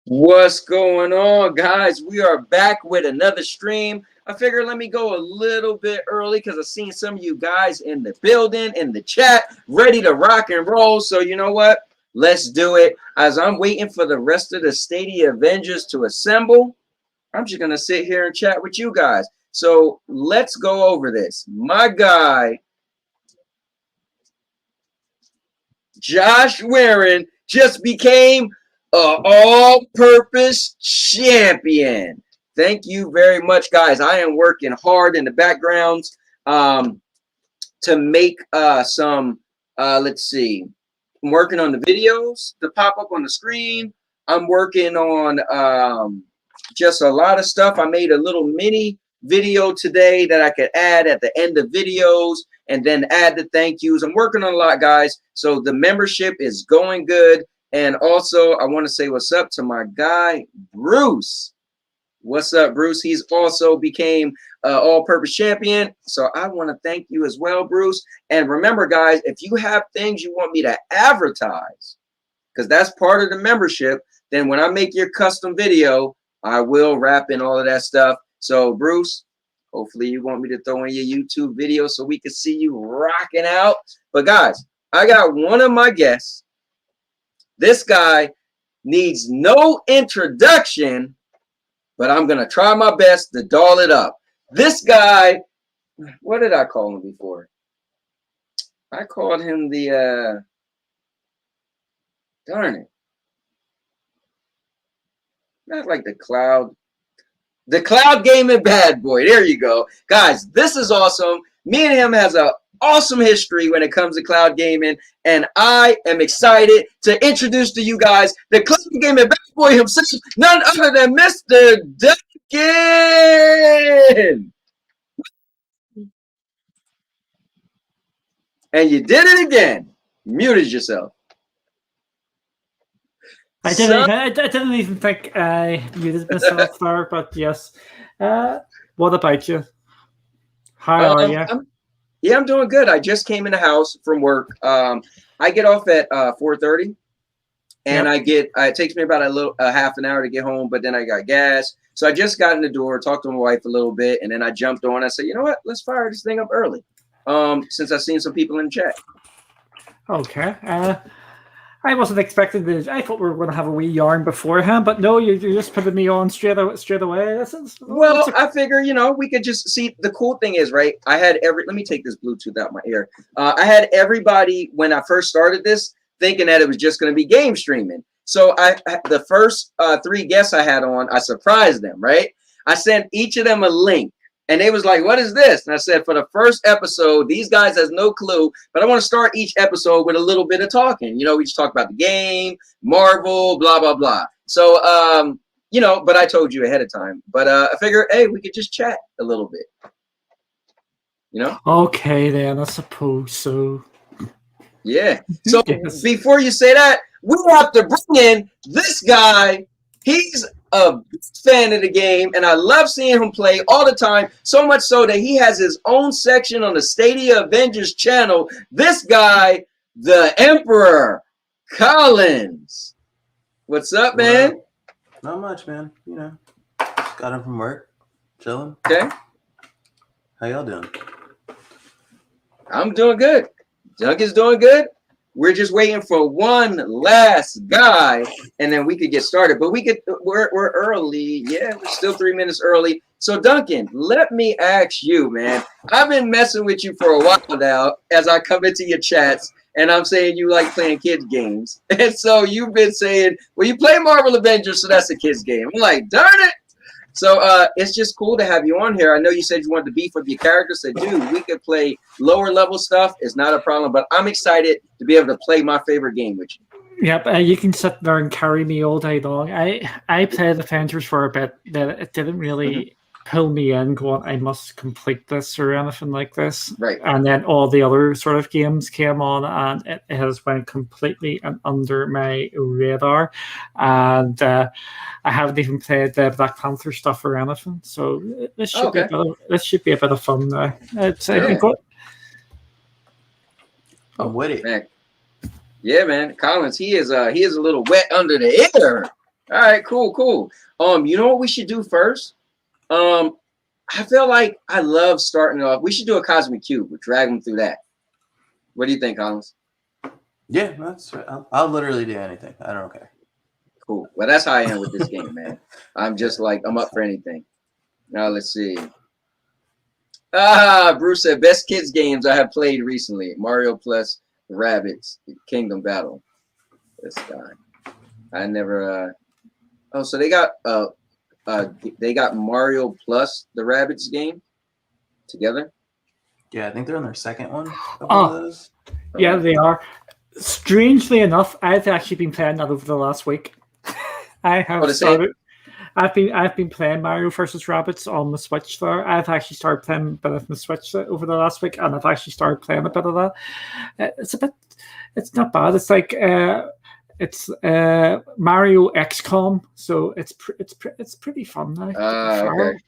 What's going on, guys? We are back with another stream. I figured let me go a little bit early because I've seen some of you guys in the building, in the chat, ready to rock and roll. So you know what? Let's do it. As I'm waiting for the rest of the Stadia Avengers to assemble, I'm just going to sit here and chat with you guys. So let's go over this. My guy, Josh Warren, just became all-purpose champion. Thank you very much, guys. I am working hard in the backgrounds to make some, let's see. I'm working on the videos to pop up on the screen. I'm working on just a lot of stuff. I made a little mini video today that I could add at the end of videos and then add the thank yous. I'm working on a lot, guys. So the membership is going good. And also, I want to say what's up to my guy, Bruce. What's up, Bruce? He's also became all-purpose champion. So I want to thank you as well, Bruce. And remember, guys, if you have things you want me to advertise, because that's part of the membership, then when I make your custom video, I will wrap in all of that stuff. So, Bruce, hopefully you want me to throw in your YouTube video so we can see you rocking out. But, guys, I got one of my guests. This guy needs no introduction, but I'm going to try my best to doll it up. This guy, what did I call him before? I called him the, darn it. Not like the cloud gaming bad boy. There you go. Guys, this is awesome. Me and him has a awesome history when it comes to cloud gaming, and I am excited to introduce to you guys the cloud gaming bad boy himself, none other than Mr. Duncan. And you did it again. You muted yourself. I didn't even think I muted myself there, but yes. What about you? How are you? Yeah, I'm doing good. I just came in the house from work. I get off at 4:30, and yep. It takes me about a half an hour to get home, but then I got gas. So I just got in the door, talked to my wife a little bit, and then I jumped on. I said, you know what? Let's fire this thing up early, since I've seen some people in the chat. Okay. I wasn't expecting this. I thought we were going to have a wee yarn beforehand, but no, you're just putting me on straight away. Well, I figure, you know, we could just see. The cool thing is, right, I had let me take this Bluetooth out my ear. I had everybody, when I first started this, thinking that it was just going to be game streaming. So the first 3 guests I had on, I surprised them, right? I sent each of them a link. And they was like, what is this? And I said, for the first episode, these guys has no clue, but I want to start each episode with a little bit of talking. You know, we just talk about the game, Marvel, blah, blah, blah. So, you know, but I told you ahead of time. But I figured, hey, we could just chat a little bit. You know? Okay, then, I suppose so. Yeah. So before you say that, we have to bring in this guy. He's a fan of the game, and I love seeing him play all the time, so much so that he has his own section on the Stadia Avengers channel. This guy, the Emperor Collins. What's up, man? Not much, man. You know, just got him from work, chilling. Okay. How y'all doing? I'm doing good. Duncan's doing good. We're just waiting for one last guy, and then we could get started. But we're early. Yeah, we're still 3 minutes early. So Duncan, let me ask you, man. I've been messing with you for a while now as I come into your chats, and I'm saying you like playing kids games. And so you've been saying, well, you play Marvel Avengers, so that's a kids game. I'm like, darn it. So it's just cool to have you on here. I know you said you wanted to beef with your characters. So, dude, we could play lower level stuff. It's not a problem. But I'm excited to be able to play my favorite game with you. Yep, you can sit there and carry me all day long. I played Avengers for a bit, that it didn't really pull me in going, I must complete this or anything like this. Right. And then all the other sort of games came on, and it has went completely under my radar. And I haven't even played the Black Panther stuff or anything. So this should Okay. this should be a bit of fun now. It's Yeah. I'm with it. Man. Yeah, man. Collins, he is a little wet under the ear. All right, cool. You know what we should do first? I feel like I love starting off. We should do a Cosmic Cube. We'll drag them through that. What do you think, Collins? Yeah, that's right. I'll literally do anything. I don't care. Cool. Well, that's how I am with this game, man. I'm just like, I'm up for anything. Now, let's see. Bruce said, best kids games I have played recently. Mario plus Rabbids, Kingdom Battle. This guy. I never, so they got Mario plus the Rabbids game together? Yeah, I think they're on their second one. Oh, those. Yeah, they are. Strangely enough, I've actually been playing that over the last week. I have started. I've been playing Mario vs. Rabbids on the Switch there. I've actually started playing a bit of the Switch over the last week, and I've actually started playing a bit of that. It's not bad. It's like it's Mario XCOM, so it's pretty fun now. Okay.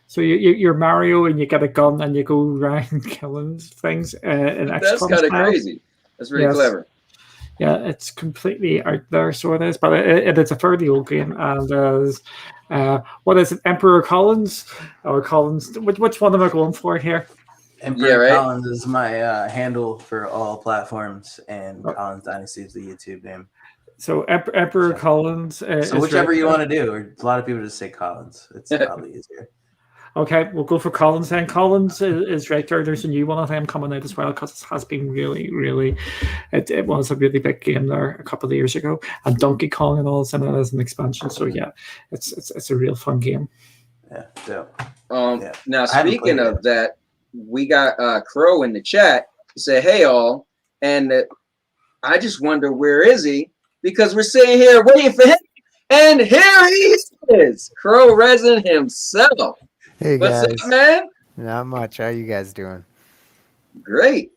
So you're Mario and you get a gun and you go around killing things. That's kind of crazy. That's really clever. Yeah, it's completely out there, so it is. But it is a fairly old game, and there's what is it, Emperor Collins or Collins? Which one am I going for here? Emperor Collins is my handle for all platforms, and Collins Dynasty is the YouTube name. So Emperor Collins. So whichever you want to do, or a lot of people just say Collins. It's probably easier. Okay, we'll go for Collins then. Collins is right there. There's a new one of them coming out as well, because it has been really, it was a really big game there a couple of years ago. And Donkey Kong and all is in it as an expansion. So yeah, it's a real fun game. Yeah. Now speaking of that, we got Crow in the chat. He said, "Hey all," and I just wonder where is he, because we're sitting here waiting for him, and here he is, CrowRezin himself. Hey guys. What's up, man? Not much. How you guys doing? Great.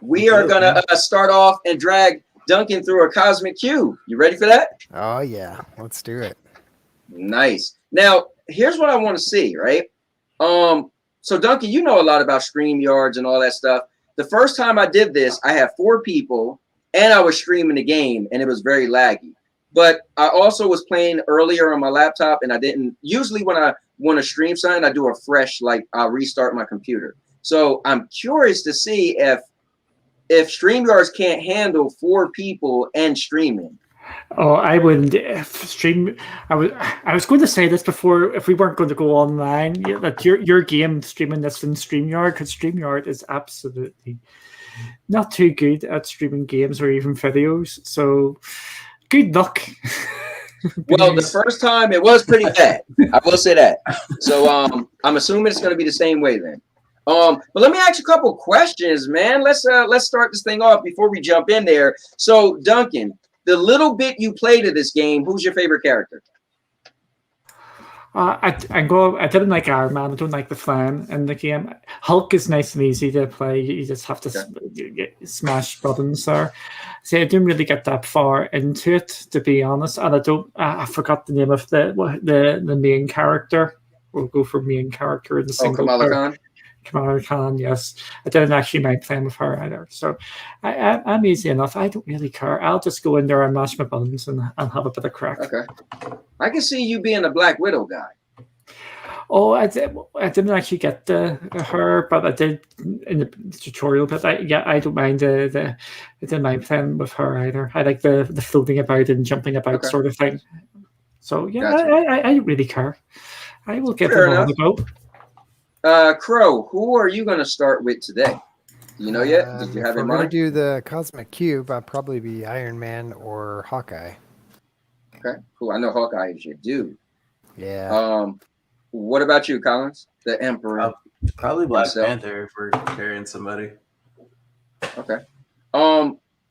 We are gonna start off and drag Duncan through a Cosmic Cube. You ready for that? Oh yeah, let's do it. Nice. Now, here's what I want to see, right? So Duncan, you know a lot about StreamYards and all that stuff. The first time I did this, I had 4 people and I was streaming the game and it was very laggy. But I also was playing earlier on my laptop, and I didn't. Usually when I want to stream something, I do a fresh, like I'll restart my computer. So I'm curious to see if StreamYards can't handle 4 people and streaming. Oh, I wouldn't stream. I was going to say this before, if we weren't going to go online, that your game streaming this in StreamYard, because StreamYard is absolutely not too good at streaming games or even videos. So good luck. Well, the first time it was pretty bad. I will say that. So I'm assuming it's going to be the same way then. But let me ask you a couple questions, man. Let's start this thing off before we jump in there. So Duncan, the little bit you played of this game, who's your favorite character? I didn't like Iron Man. I don't like the flying in the game. Hulk is nice and easy to play. You just have to smash buttons there. See, I didn't really get that far into it, to be honest. And I forgot the name of the main character. We'll go for main character in the single player. Kamala Khan, yes. I didn't actually mind playing with her either. So I'm easy enough. I don't really care. I'll just go in there and mash my buttons and have a bit of crack. Okay. I can see you being a Black Widow guy. Oh, I didn't actually get her, but I did in the tutorial. But I don't mind I didn't mind playing with her either. I like the floating about and jumping about sort of thing. So yeah, gotcha. I don't really care. I will give them all a go. Crow, who are you going to start with today? Do you know yet? Did you have in mind? If I'm going to do the Cosmic Cube, I'll probably be Iron Man or Hawkeye. Okay, cool. I know Hawkeye is your dude. Yeah. What about you, Collins? The Emperor. Probably Black Panther if we're carrying somebody. Okay.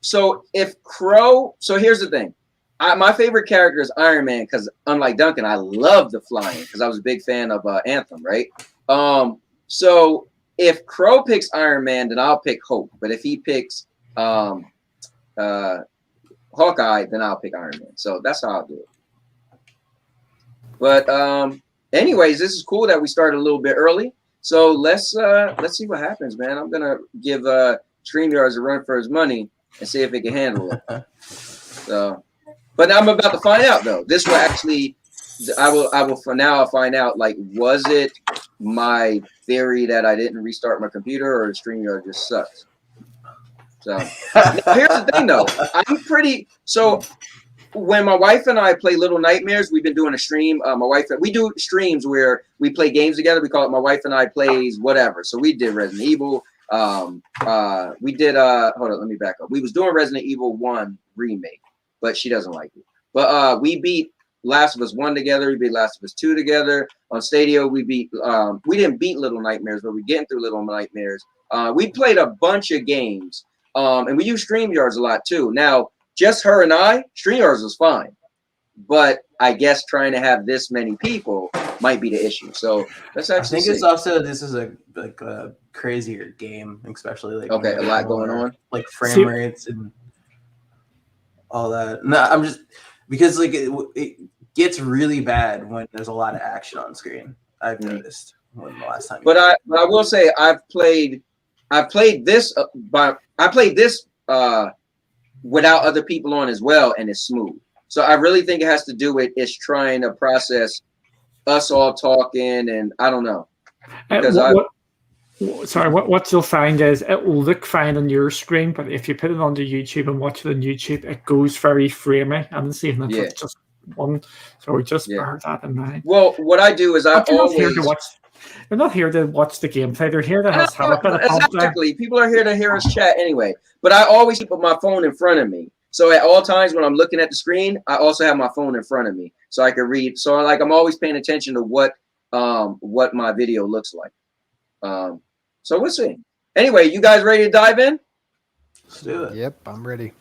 so if Crow, so here's the thing. My favorite character is Iron Man because unlike Duncan, I love the flying because I was a big fan of Anthem, right? So if Crow picks Iron Man, then I'll pick Hope. But if he picks Hawkeye, then I'll pick Iron Man. So that's how I'll do it. But anyways, this is cool that we started a little bit early. So let's see what happens, man. I'm gonna give StreamYards a run for his money and see if it can handle it. So, but I'm about to find out though. This will actually, I will for now. I'll find out. Like, was it my theory that I didn't restart my computer, or StreamYard just sucks? So now, here's the thing though. I'm pretty so. When my wife and I play Little Nightmares, we've been doing a stream. My wife, we do streams where we play games together. We call it My Wife and I Plays Whatever. So we did Resident Evil. We did hold on, let me back up. We was doing Resident Evil 1 remake, but she doesn't like it. But we beat Last of Us 1 together. We beat Last of Us 2 together. On Stadia, we beat we didn't beat Little Nightmares, but we're getting through Little Nightmares. We played a bunch of games. And we use StreamYards a lot too. Now, just her and I, StreamYards was fine. But I guess trying to have this many people might be the issue. So let's actually it's also, this is a crazier game, especially like a lot going on. Like frame rates and all that. No, I'm just because like it gets really bad when there's a lot of action on screen. I've noticed when the last time. But I will say I've played this without other people on as well, and it's smooth. So I really think it has to do with it's trying to process us all talking, and I don't know. Because what you'll find is it will look fine on your screen, but if you put it onto YouTube and watch it on YouTube, it goes very framey. I haven't seen that with just one, so just bear that in mind. Well, what I do is they're not here to watch the gameplay. They're here to have a bit of fun. Exactly. People are here to hear us chat anyway. But I always keep my phone in front of me. So at all times when I'm looking at the screen, I also have my phone in front of me so I can read. So like I'm always paying attention to what my video looks like. So we'll see. Anyway, you guys ready to dive in? Let's do it. Yep, I'm ready.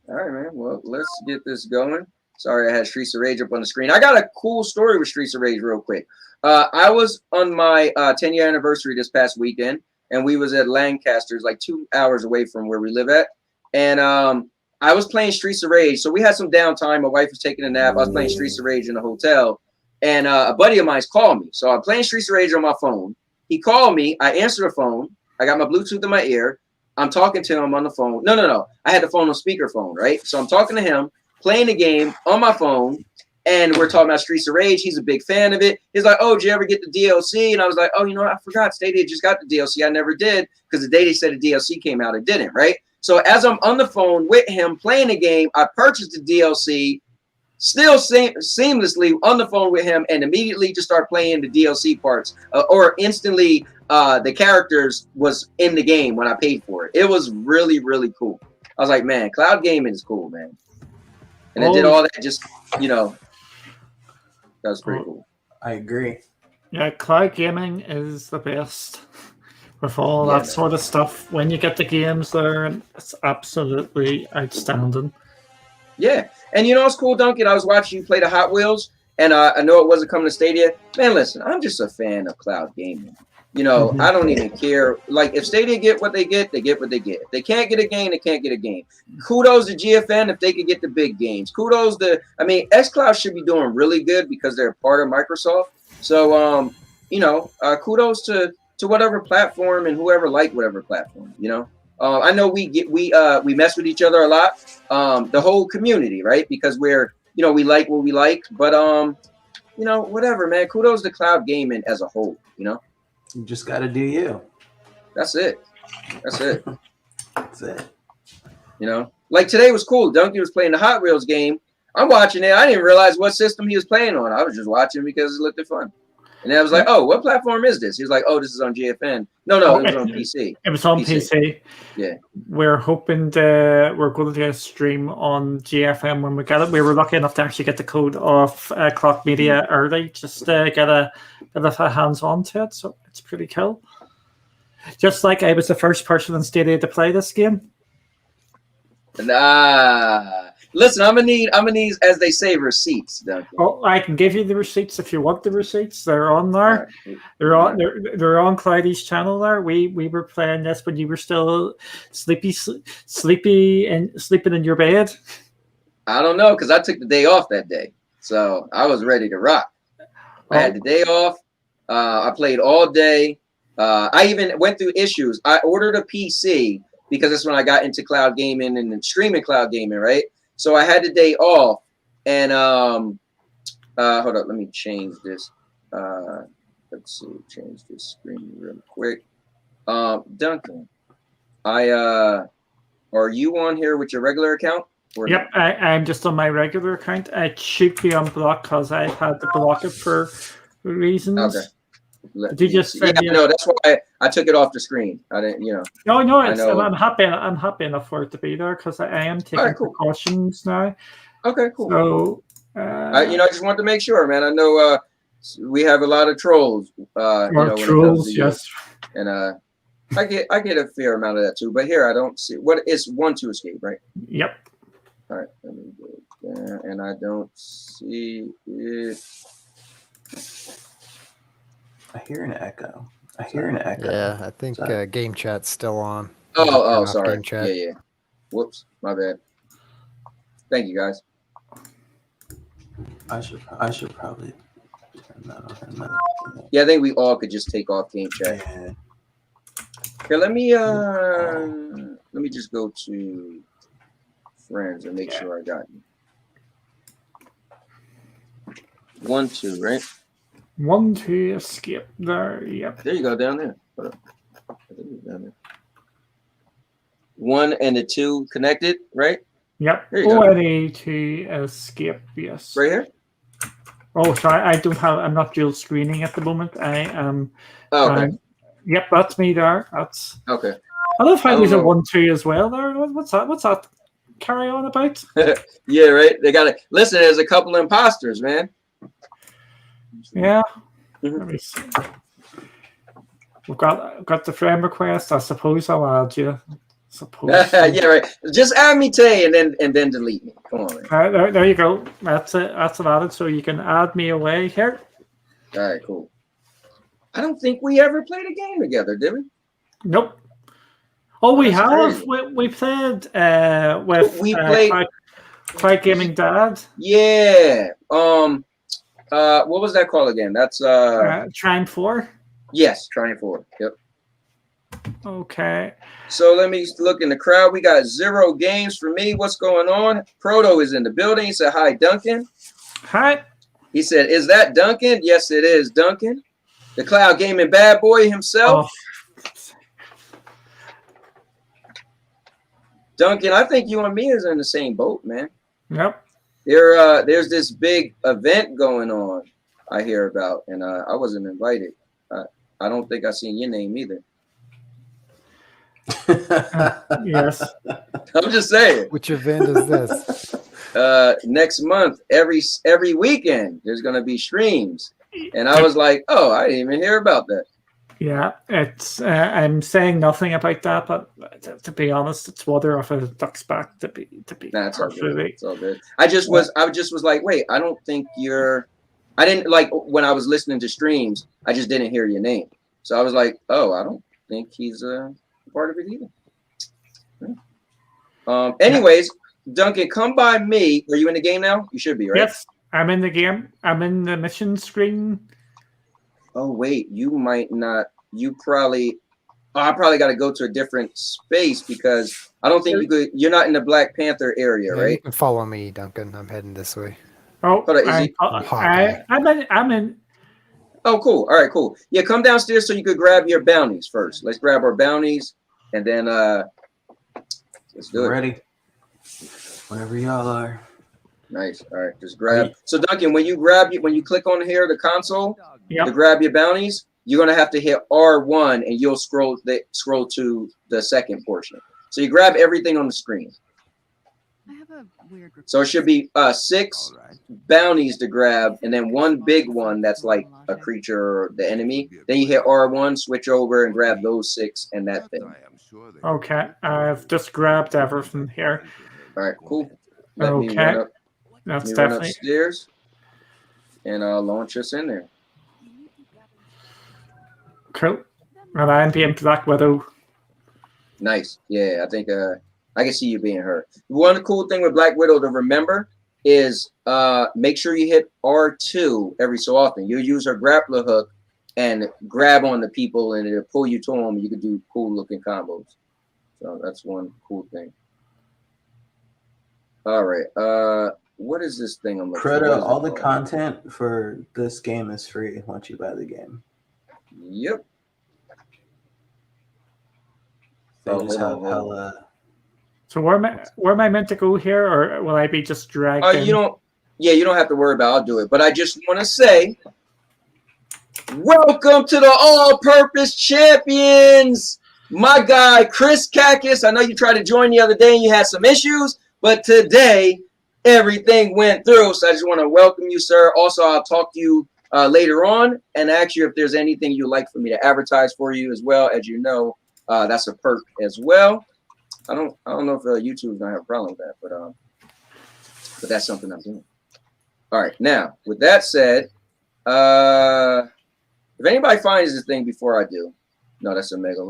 All right, man. Well, let's get this going. Sorry, I had Streets of Rage up on the screen. I got a cool story with Streets of Rage real quick. I was on my 10-year anniversary this past weekend, and we was at Lancaster's, like 2 hours away from where we live at. And I was playing Streets of Rage. So we had some downtime. My wife was taking a nap. I was playing Streets of Rage in the hotel. And a buddy of mine's called me. So I'm playing Streets of Rage on my phone. He called me. I answered the phone. I got my Bluetooth in my ear. I'm talking to him on the phone. No. I had the phone on speakerphone, right? So I'm talking to him, playing the game on my phone. And we're talking about Streets of Rage. He's a big fan of it. He's like, oh, did you ever get the DLC? And I was like, oh, you know what? I forgot. Stadia just got the DLC. I never did because the day they said the DLC came out, it didn't, right? So as I'm on the phone with him playing the game, I purchased the DLC, still seamlessly on the phone with him, and immediately just start playing the DLC parts. Or instantly, the characters was in the game when I paid for it. It was really, really cool. I was like, man, cloud gaming is cool, man. And I did all that just, that was pretty cool. I agree. Yeah, cloud gaming is the best with all that sort of stuff. When you get the games there, it's absolutely outstanding. Yeah. And you know what's cool, Duncan? I was watching you play the Hot Wheels, and I know it wasn't coming to Stadia. Man, listen, I'm just a fan of cloud gaming. I don't even care. Like, if Stadia get what they get what they get. If they can't get a game, they can't get a game. Kudos to GFN if they could get the big games. Kudos to, xCloud should be doing really good because they're part of Microsoft. So, kudos to whatever platform and whoever like whatever platform, I know we mess with each other a lot, the whole community, right? Because we're, we like what we like, but, whatever, man, kudos to cloud gaming as a whole, You just got to do you. That's it. Like today was cool. Duncan was playing the Hot Wheels game. I'm watching it. I didn't realize what system he was playing on. I was just watching because it looked fun. And then I was like, oh, what platform is this? He was like, oh, this is on GFN. No, it was on PC. It was on PC. Yeah. We're hoping we're going to do a stream on GFN when we get it. We were lucky enough to actually get the code of Clock Media early, just to get a bit of a hands-on to it. So it's pretty cool. Just like I was the first person in Stadia to play this game. Listen, I'm gonna need, as they say, receipts, Duncan. Oh, I can give you the receipts if you want the receipts. They're on there. Right. They're on Cloudy's channel there. We were playing this when you were still sleepy and sleeping in your bed. I don't know, because I took the day off that day, so I was ready to rock. I had the day off. I played all day. I even went through issues. I ordered a PC because that's when I got into cloud gaming and streaming cloud gaming, right? So I had the day off, and hold up, let me change this. Let's see, change this screen real quick. Duncan, are you on here with your regular account? Yep, I'm just on my regular account. I should be unblocked because I had to block it for reasons. Okay. Did you just yeah, no, that's why I took it off the screen. I didn't, you know. No, I'm happy. I'm happy enough for it to be there because I am taking precautions now. Okay, cool. So, I just wanted to make sure, man. I know we have a lot of trolls. Trolls, yes. And I get a fair amount of that too. But here I don't see what it's 1 to escape, right? Yep. All right, let me go there, and I don't see it. I hear an echo. Yeah, I think game chat's still on. Oh, sorry. Game chat. Yeah. Whoops, my bad. Thank you, guys. I should probably turn that on. Yeah, I think we all could just take off game chat. Yeah. Here, let me just go to friends and make sure I got you. 1, 2, right? 1, 2, escape there. Yep. There you go, down there. I think it's down there. 1 and the 2 connected, right? Yep. There you go. Ready to escape. Yes. Right here. Oh, sorry. I'm not dual screening at the moment. I am. Oh, okay. Yep, that's me there. That's okay. I love how there's a 1, 2 as well there. What's that? Carry on about? Yeah, right. They got to listen. There's a couple imposters, man. Yeah. Let me see. We've got the friend request. I suppose I'll add you. Yeah, right. Just add me Tay and then delete me. Come on, man. There you go. That's it. That's it added. So you can add me away here. All right, cool. I don't think we ever played a game together, did we? Nope. Oh, we That's have. crazy. We played with Cloud Gaming Dad. Yeah. What was that called again? That's Trine 4. Yes, Trine 4. Yep. Okay. So let me look in the crowd. We got 0 games for me. What's going on? Proto is in the building. He said, "Hi, Duncan." Hi. He said, "Is that Duncan?" Yes, it is Duncan. The cloud gaming bad boy himself. Oh. Duncan, I think you and me is in the same boat, man. Yep. There's this big event going on I hear about, and I wasn't invited. I don't think I seen your name either. Yes. I'm just saying. Which event is this? Next month, every weekend, there's gonna be streams, and I was like, oh, I didn't even hear about that. Yeah, it's. I'm saying nothing about that, but to be honest, it's water off a duck's back. To be. Nah, it's all good. It's all good. I just was like, wait, I don't think you're. I didn't like when I was listening to streams. I just didn't hear your name, so I was like, oh, I don't think he's part of it either. Anyways, Duncan, come by me. Are you in the game now? You should be, right? Yes, I'm in the game. I'm in the mission screen. Oh wait, you might not. You probably. Oh, I probably got to go to a different space because I don't think you could. You're not in the Black Panther area, Yeah, right? you can follow me, Duncan. I'm heading this way. Oh, I'm in. Oh, cool. All right, cool. Yeah, come downstairs so you could grab your bounties first. Let's grab our bounties, and then let's do it. Ready? Whenever y'all are. Nice. All right, just grab. So Duncan, when you click on here, the console, Yep. to grab your bounties, you're gonna have to hit R1, and you'll scroll to the second portion. So you grab everything on the screen. I have a weird So it should be 6 bounties to grab, and then 1 big one that's like a creature or the enemy. Then you hit R1, switch over, and grab those 6 and that thing. Okay, I've just grabbed everything here. All right, cool. Let me Okay, run that's run definitely upstairs, and I'll launch us in there. cool. And I'm being Black Widow. Nice. Yeah, I think I can see you being her. One cool thing with Black Widow to remember is make sure you hit R2 every so often. You'll use her grappler hook and grab on the people, and it'll pull you to them. You can do cool looking combos. So that's one cool thing. All right. What is this thing I'm looking for? Crota, all the content for this game is free once you buy the game. Yep. They just have hella. So where am I meant to go here, or will I be just dragged in? You don't. Yeah, you don't have to worry about it. I'll do it. But I just want to say, welcome to the All-Purpose Champions, my guy Chris Kakis. I know you tried to join the other day and you had some issues, but today everything went through. So I just want to welcome you, sir. Also, I'll talk to you later on and ask you if there's anything you'd like for me to advertise for you as well. As you know, that's a perk as well. I don't know if YouTube's gonna have a problem with that, but that's something I'm doing. All right, now with that said, if anybody finds this thing before I do, no, that's a mega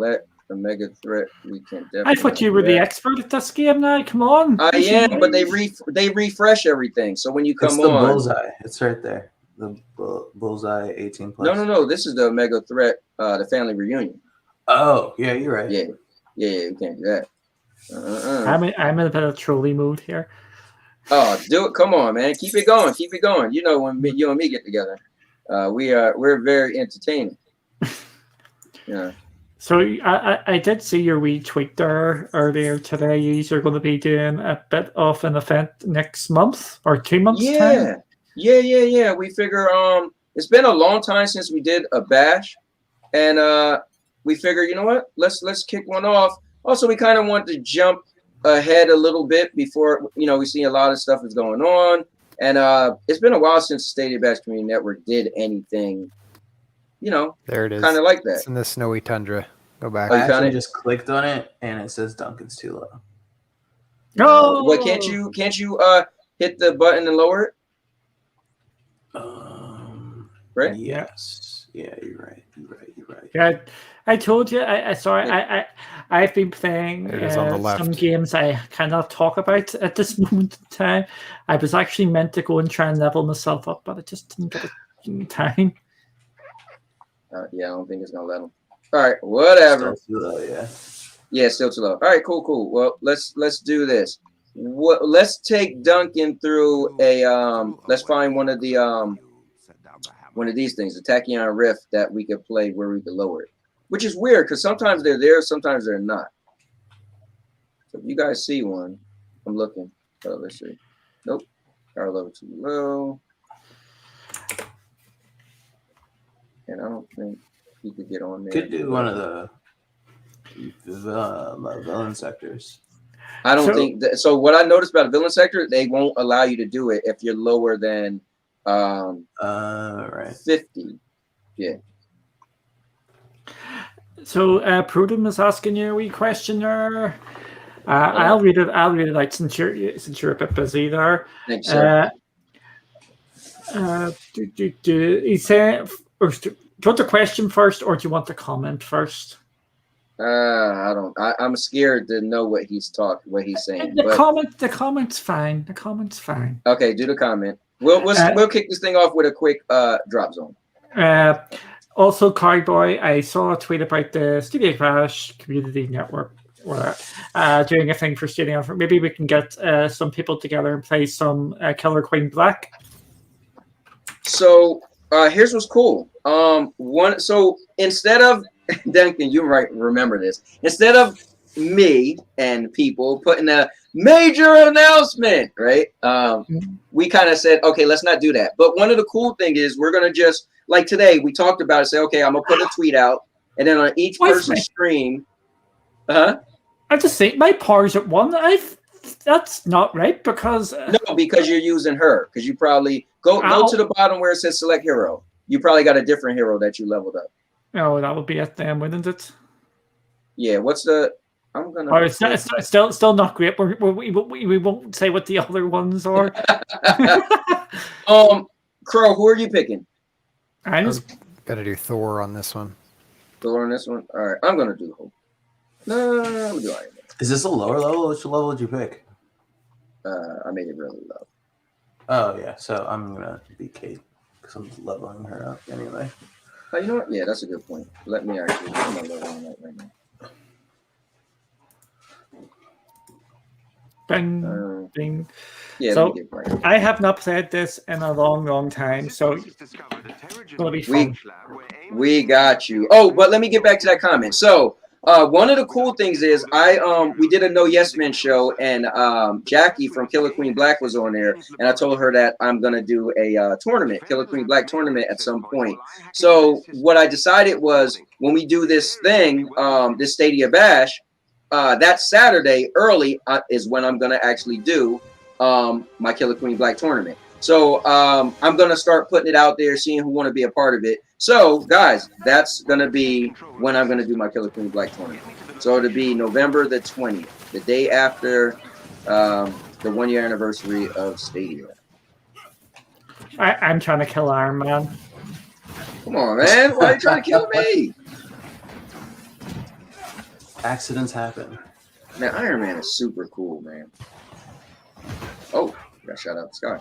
threat. We can definitely. I thought you were the expert at this game now. Come on. I am, but they refresh everything. So when you come It's the on, bullseye. It's right there. The bullseye 18 plus. No. This is the mega threat. The family reunion. Oh, yeah, you're right. Yeah, we can't do that. I'm in a bit of trolley mode here. Oh, do it! Come on, man, keep it going, keep it going. You know when you and me get together, we're very entertaining. Yeah. So I did see your wee tweet there earlier today. You're going to be doing a bit of an event next month or 2 months time. Yeah. We figure it's been a long time since we did a bash, and we figure, you know what? Let's kick one off. Also, we kind of want to jump ahead a little bit before, we see a lot of stuff is going on. And it's been a while since Stadia Bash Community Network did anything, there it is. kind of like that. It's in the snowy tundra. Go back. I actually just clicked on it and it says Duncan's too low. No. What can't you hit the button and lower it? Right? Yes. Yeah, you're right. Yeah, I told you. I've been playing It is on the left. some games I cannot talk about at this moment in time. I was actually meant to go and try and level myself up, but I just didn't get it in time. Yeah, I don't think it's gonna let them. All right, whatever. Still too low, yeah. Yeah, still too low. All right, cool. Well, let's do this. Let's take Duncan through a let's find one of these things, the Tachyon Rift, that we could play where we could lower it. Which is weird because sometimes they're there, sometimes they're not. So if you guys see one, I'm looking. Oh, let's see. Nope. Power level too low. And I don't think he could get on there. Could do one of the villain sectors. I don't think that. So what I noticed about a villain sector, they won't allow you to do it if you're lower than right. 50. Yeah. So Prudham is asking you a wee question there. I'll read it out since you're a bit busy there. Thanks, sir. He said, do you want the question first or do you want the comment first? I'm scared to know what he's saying. The comment's fine. The comment's fine. Okay, do the comment. We'll kick this thing off with a quick drop zone. Also, Cowboy, I saw a tweet about the Stadia Crash Community Network doing a thing for Stadia. Maybe we can get some people together and play some Killer Queen Black. So here's what's cool. So instead of Duncan, you might remember this. Instead of me and people putting a major announcement, right? We kind of said, okay, let's not do that. But one of the cool things is we're gonna just, like today, we talked about it. Say, okay, I'm gonna put a tweet out, and then on each person's stream, I just think my power's at 1. I've that's not right because No, because you're using her. Because you probably go to the bottom where it says select hero. You probably got a different hero that you leveled up. no, that would be it then, wouldn't it? Yeah. What's the? I'm gonna. Or it's still not great. We won't say what the other ones are. Crow, who are you picking? I just Gotta do Thor on this one. Thor on this one. All right, I'm gonna do Hulk. No, I'm gonna do Iron Man. Is this a lower level? Which level did you pick? I made it really low. Oh yeah, so I'm gonna be Kate because I'm leveling her up anyway. Oh, you know what? Yeah, that's a good point. Let me actually. I'm gonna level on that right now. ding, ding. Yeah. So let me get right. I have not played this in a long time, so it'll be fun. We got you. Oh, but let me get back to that comment. So, one of the cool things is we did a No Yes Men show, and Jackie from Killer Queen Black was on there, and I told her that I'm gonna do a tournament, Killer Queen Black tournament at some point. So what I decided was when we do this thing, this Stadia Bash, that Saturday early is when I'm gonna actually do my Killer Queen Black tournament. So I'm gonna start putting it out there, seeing who want to be a part of it. So guys, that's gonna be when I'm gonna do my Killer Queen Black tournament. So it'll be November the 20th, the day after the 1 year anniversary of Stadia. I'm trying to kill Iron Man. Come on, man! Why are you trying to kill me? Accidents happen. Man, Iron Man is super cool, man. Oh, got shot out the sky.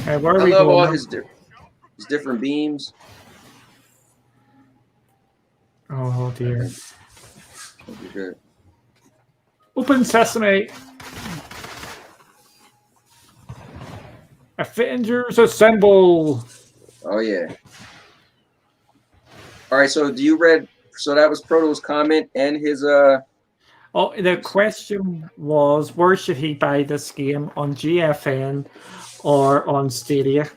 Okay, where are I we love going all now? his different beams. Oh dear. That'd be good. Open sesame. Avengers assemble. Oh yeah. All right. So do you read? So that was Proto's comment and his Oh, the question was, where should he buy this game, on GFN or on Stadia?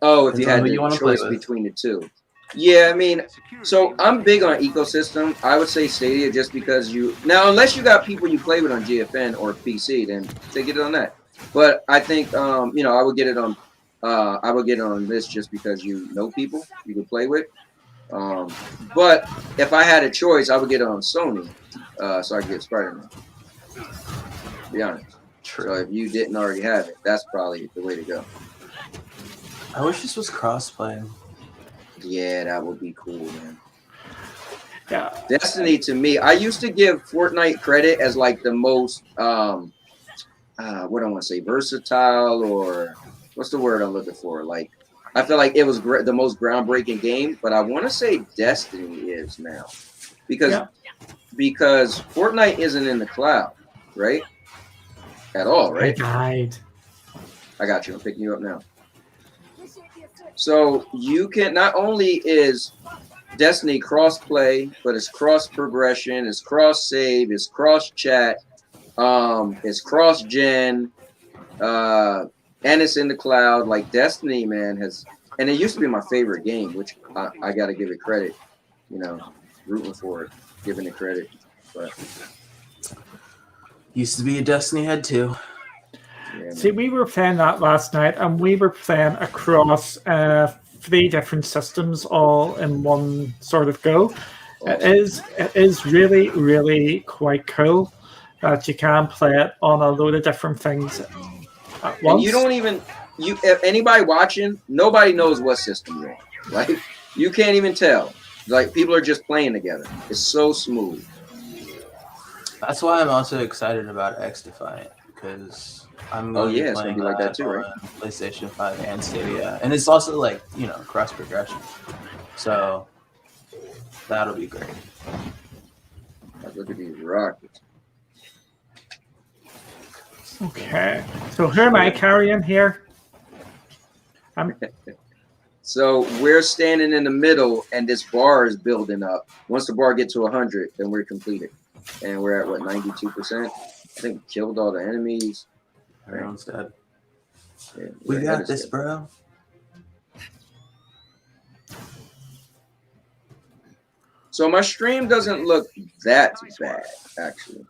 Oh, if you Depends on had who the you wanna play choice with. between the two. Yeah, I mean, so I'm big on ecosystem. I would say Stadia just because unless you got people you play with on GFN or PC, then they get it on that. But I think I would get it on this just because you know people you can play with. But if I had a choice, I would get it on Sony, so I could get Spider-Man. To be honest. So if you didn't already have it, that's probably the way to go. I wish this was cross-play. Yeah, that would be cool, man. Yeah. Destiny to me, I used to give Fortnite credit as like the most what do I want to say, versatile, or what's the word I'm looking for? Like, I feel like it was the most groundbreaking game, but I want to say Destiny is now because Fortnite isn't in the cloud, right? At all, right? I died. I got you. I'm picking you up now. So you can, not only is Destiny cross-play, but it's cross-progression, it's cross-save, it's cross-chat, it's cross-gen, and it's in the cloud. Like Destiny, man, and it used to be my favorite game, which I got to give it credit, rooting for it, giving it credit. But Used to be a Destiny head too. yeah, See, we were playing that last night, and we were playing across 3 different systems all in one sort of go. awesome. It is really, really quite cool that you can play it on a load of different things at once. And you don't even if anybody watching, nobody knows what system you're on. Like, you can't even tell. Like, people are just playing together. It's so smooth. That's why I'm also excited about X Defiant, because I'm going to be it's gonna playing be like that too, on right? PlayStation 5 and Stadia, and it's also like cross progression, so that'll be great. Like, look at these rockets. Okay, so who am I carrying here? So we're standing in the middle, and this bar is building up. Once the bar gets to 100, then we're completed, and we're at what, 92%? I think we killed all the enemies. Everyone's dead. Yeah, We we're got ahead of this, schedule. bro. So my stream doesn't look that bad, actually.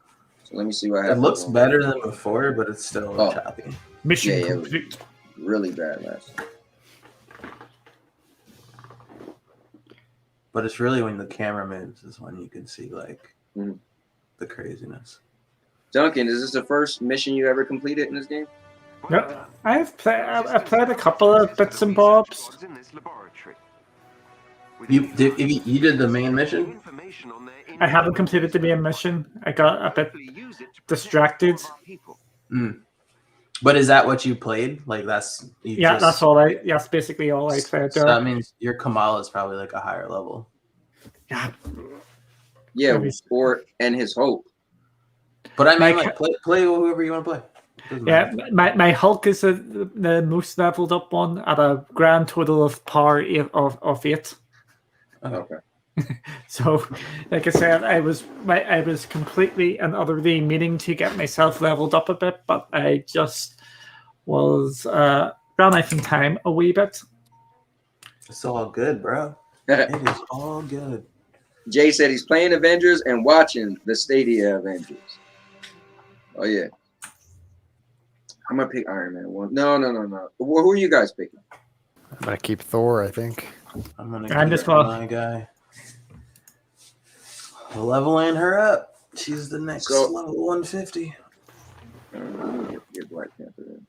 So let me see what It happens. looks better than before, but it's still choppy. Mission Yeah, complete. Really bad last time. But it's really when the camera moves is when you can see like Mhm. the craziness. Duncan, is this the first mission you ever completed in this game? No, I've played a couple of bits and bobs. You did the main mission? I haven't completed the main mission. I got a bit distracted. But is that what you played? Like that's that's all I. That's basically all I played So there. that means your Kamala is probably like a higher level. Yeah, and his hope. But I mean, like play whoever you want to play. Yeah, my Hulk is the most leveled up one at a grand total of power of 8. Okay. So, like I said, I was completely and utterly meaning to get myself leveled up a bit, but I just was ran out of time a wee bit. It's all good, bro. It is all good. Jay said he's playing Avengers and watching the Stadia Avengers. Oh yeah. I'm gonna pick Iron Man 1. No. Who are you guys picking? I'm gonna keep Thor, I think. I'm just my guy. Leveling her up. She's the next level 150. Get Black Panther in.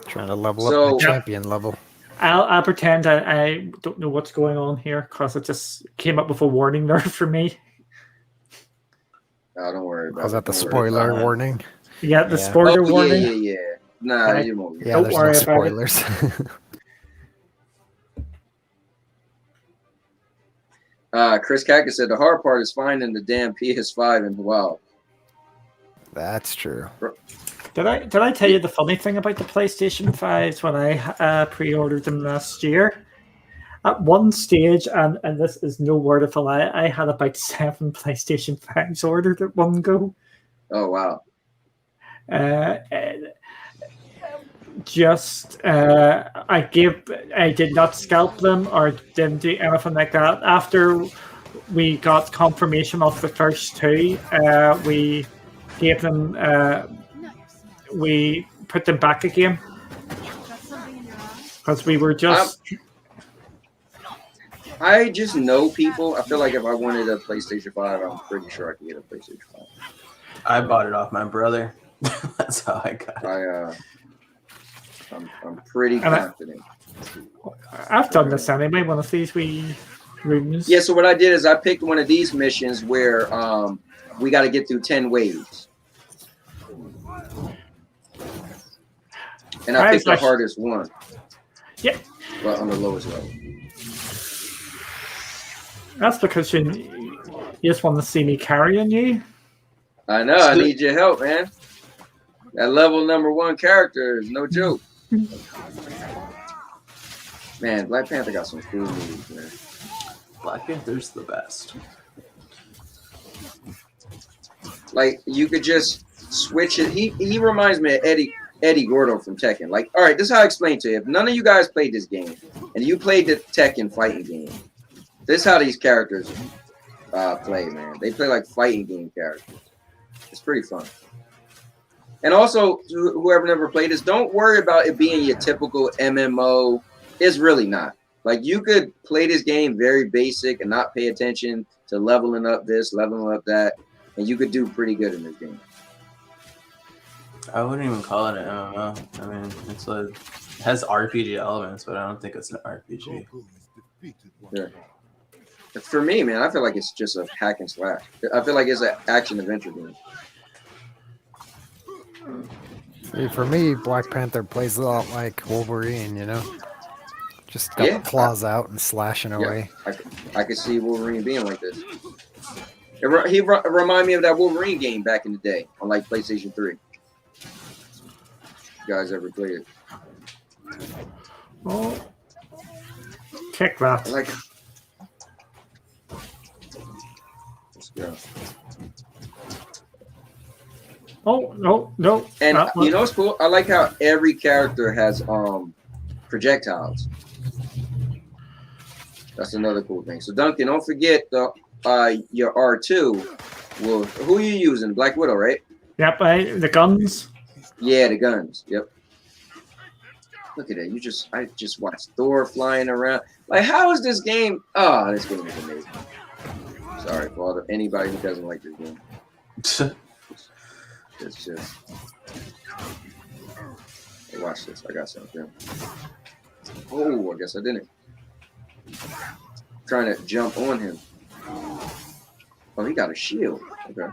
Trying to level up my champion level. I'll pretend I don't know what's going on here because it just came up with a warning there for me. Oh, don't worry about it. Was that the spoiler warning? Yeah, the spoiler warning. Yeah. Nah, you won't. Yeah, there's no spoilers. Chris Kaka said the hard part is finding the damn PS5 in the wild. That's true. Did I tell you the funny thing about the PlayStation 5s when I pre-ordered them last year? At one stage, and this is no word of a lie, I had about 7 PlayStation 5s ordered at one go. Oh wow. I did not scalp them or didn't do anything like that. After we got confirmation of the first 2, we gave them we put them back again because we were just I just know people. I feel like if I wanted a PlayStation 5, I'm pretty sure I could get a PlayStation 5. I bought it off my brother. That's how I got it. I'm pretty confident. I've done this anyway, one of these wee rooms. Yeah, so what I did is I picked one of these missions where we got to get through 10 waves. And I picked the hardest one. Yeah. But on the lowest level. That's because you just want to see me carrying you. I know. I need your help, man. That level number 1 character is no joke. Man, Black Panther got some cool moves, man. Black Panther's the best. Like, you could just switch it. He reminds me of Eddie Gordo from Tekken. Like, all right, this is how I explain to you. If none of you guys played this game, and you played the Tekken fighting game, this is how these characters play, man. They play like fighting game characters. It's pretty fun. And also, whoever never played this, don't worry about it being your typical MMO. It's really not. Like, you could play this game very basic and not pay attention to leveling up this, leveling up that, and you could do pretty good in this game. I wouldn't even call it an MMO. I mean, it has RPG elements, but I don't think it's an RPG. Yeah. For me, man, I feel like it's just a hack and slash. I feel like it's an action adventure game. See, for me, Black Panther plays a lot like Wolverine, you know? Just got the claws out and slashing away. I could see Wolverine being like this. He remind me of that Wolverine game back in the day on like PlayStation 3. You guys ever played it? Oh, kick that! Like, let's go. Oh no! And you know what's cool? I like how every character has projectiles. That's another cool thing. So Duncan, don't forget the your R2. Well, who are you using? Black Widow, right? Yep, the guns. Yeah, the guns. Yep. Look at that. I just watched Thor flying around. Like, how is this game? Oh, this game is amazing. Sorry for anybody who doesn't like this game. It's just. Hey, watch this. I got something. Oh, I guess I didn't. Trying to jump on him. Oh, he got a shield. Okay.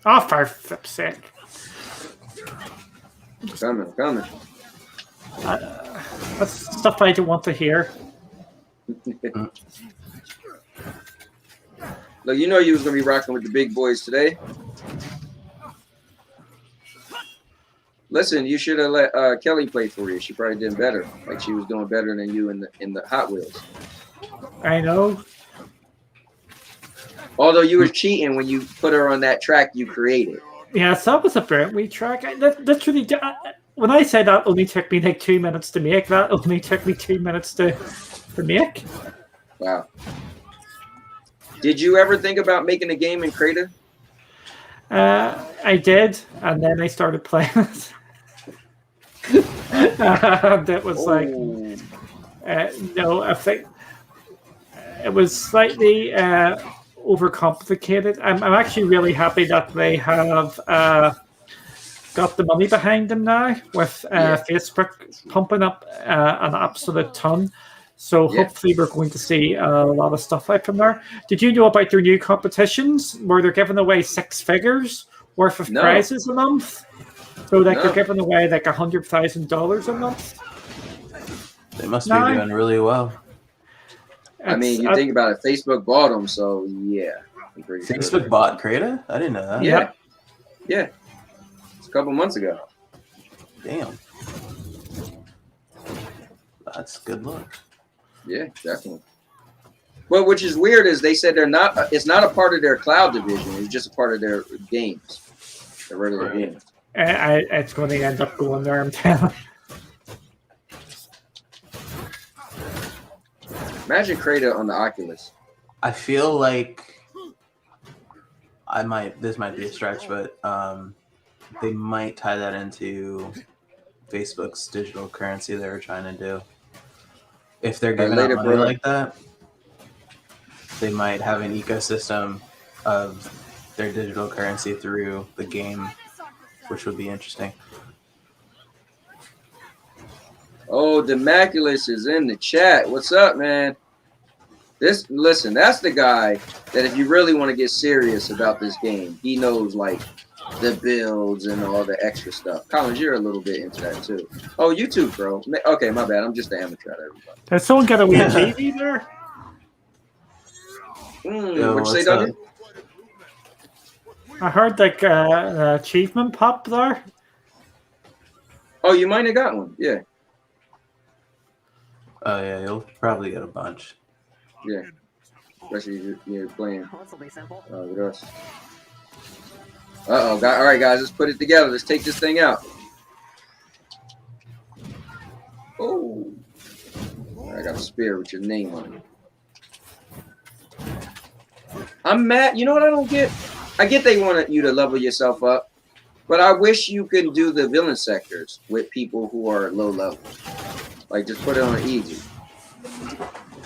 Oh, for flip's sake. Coming. That's stuff I don't want to hear. Look, you know you was gonna be rocking with the big boys today. Listen, you should have let Kelly play for you. She probably did better. Like she was doing better than you in the Hot Wheels. I know. Although you were cheating when you put her on that track you created. Yes, that was a Brentwee track. Literally, when I said that only took me like 2 minutes to make, that only took me 2 minutes to make. Wow. Did you ever think about making a game in Crata? I did, and then I started playing it. And it was like, no, I think it was slightly overcomplicated. I'm actually really happy that they have got the money behind them now with Facebook pumping up an absolute ton. So hopefully we're going to see a lot of stuff out from there. Did you know about their new competitions where they're giving away 6 figures worth of prizes a month? So like they're giving away like $100,000 a month. They must be doing really well. I mean, you think about it, Facebook bought them, so yeah. Facebook bought Crata? I didn't know that. Yeah. It's a couple months ago. Damn. That's good luck. Yeah, definitely. Well, which is weird is they said they're not. It's not a part of their cloud division. It's just a part of their games, their regular games. It's going to end up going there. I'm telling. Imagine Crata on the Oculus. I feel like this might be a stretch, but they might tie that into Facebook's digital currency they were trying to do. If they're giving out money like that, they might have an ecosystem of their digital currency through the game, which would be interesting. Oh, Demaculus is in the chat. What's up, man? Listen, that's the guy that if you really want to get serious about this game, he knows like the builds and all the extra stuff. Collins, you're a little bit into that too. Oh, you too, bro. Okay, my bad. I'm just an amateur at everybody. Has someone got a weird TV there? What'd you say, Duncan? I heard like an achievement pop there. Oh, you might have got one. Yeah. Oh yeah, you'll probably get a bunch. Yeah. Especially if you're playing with us. All right, guys, let's put it together. Let's take this thing out. Oh. I got a spear with your name on it. I'm mad. You know what I don't get? I get they want you to level yourself up, but I wish you could do the villain sectors with people who are low level. Like, just put it on easy.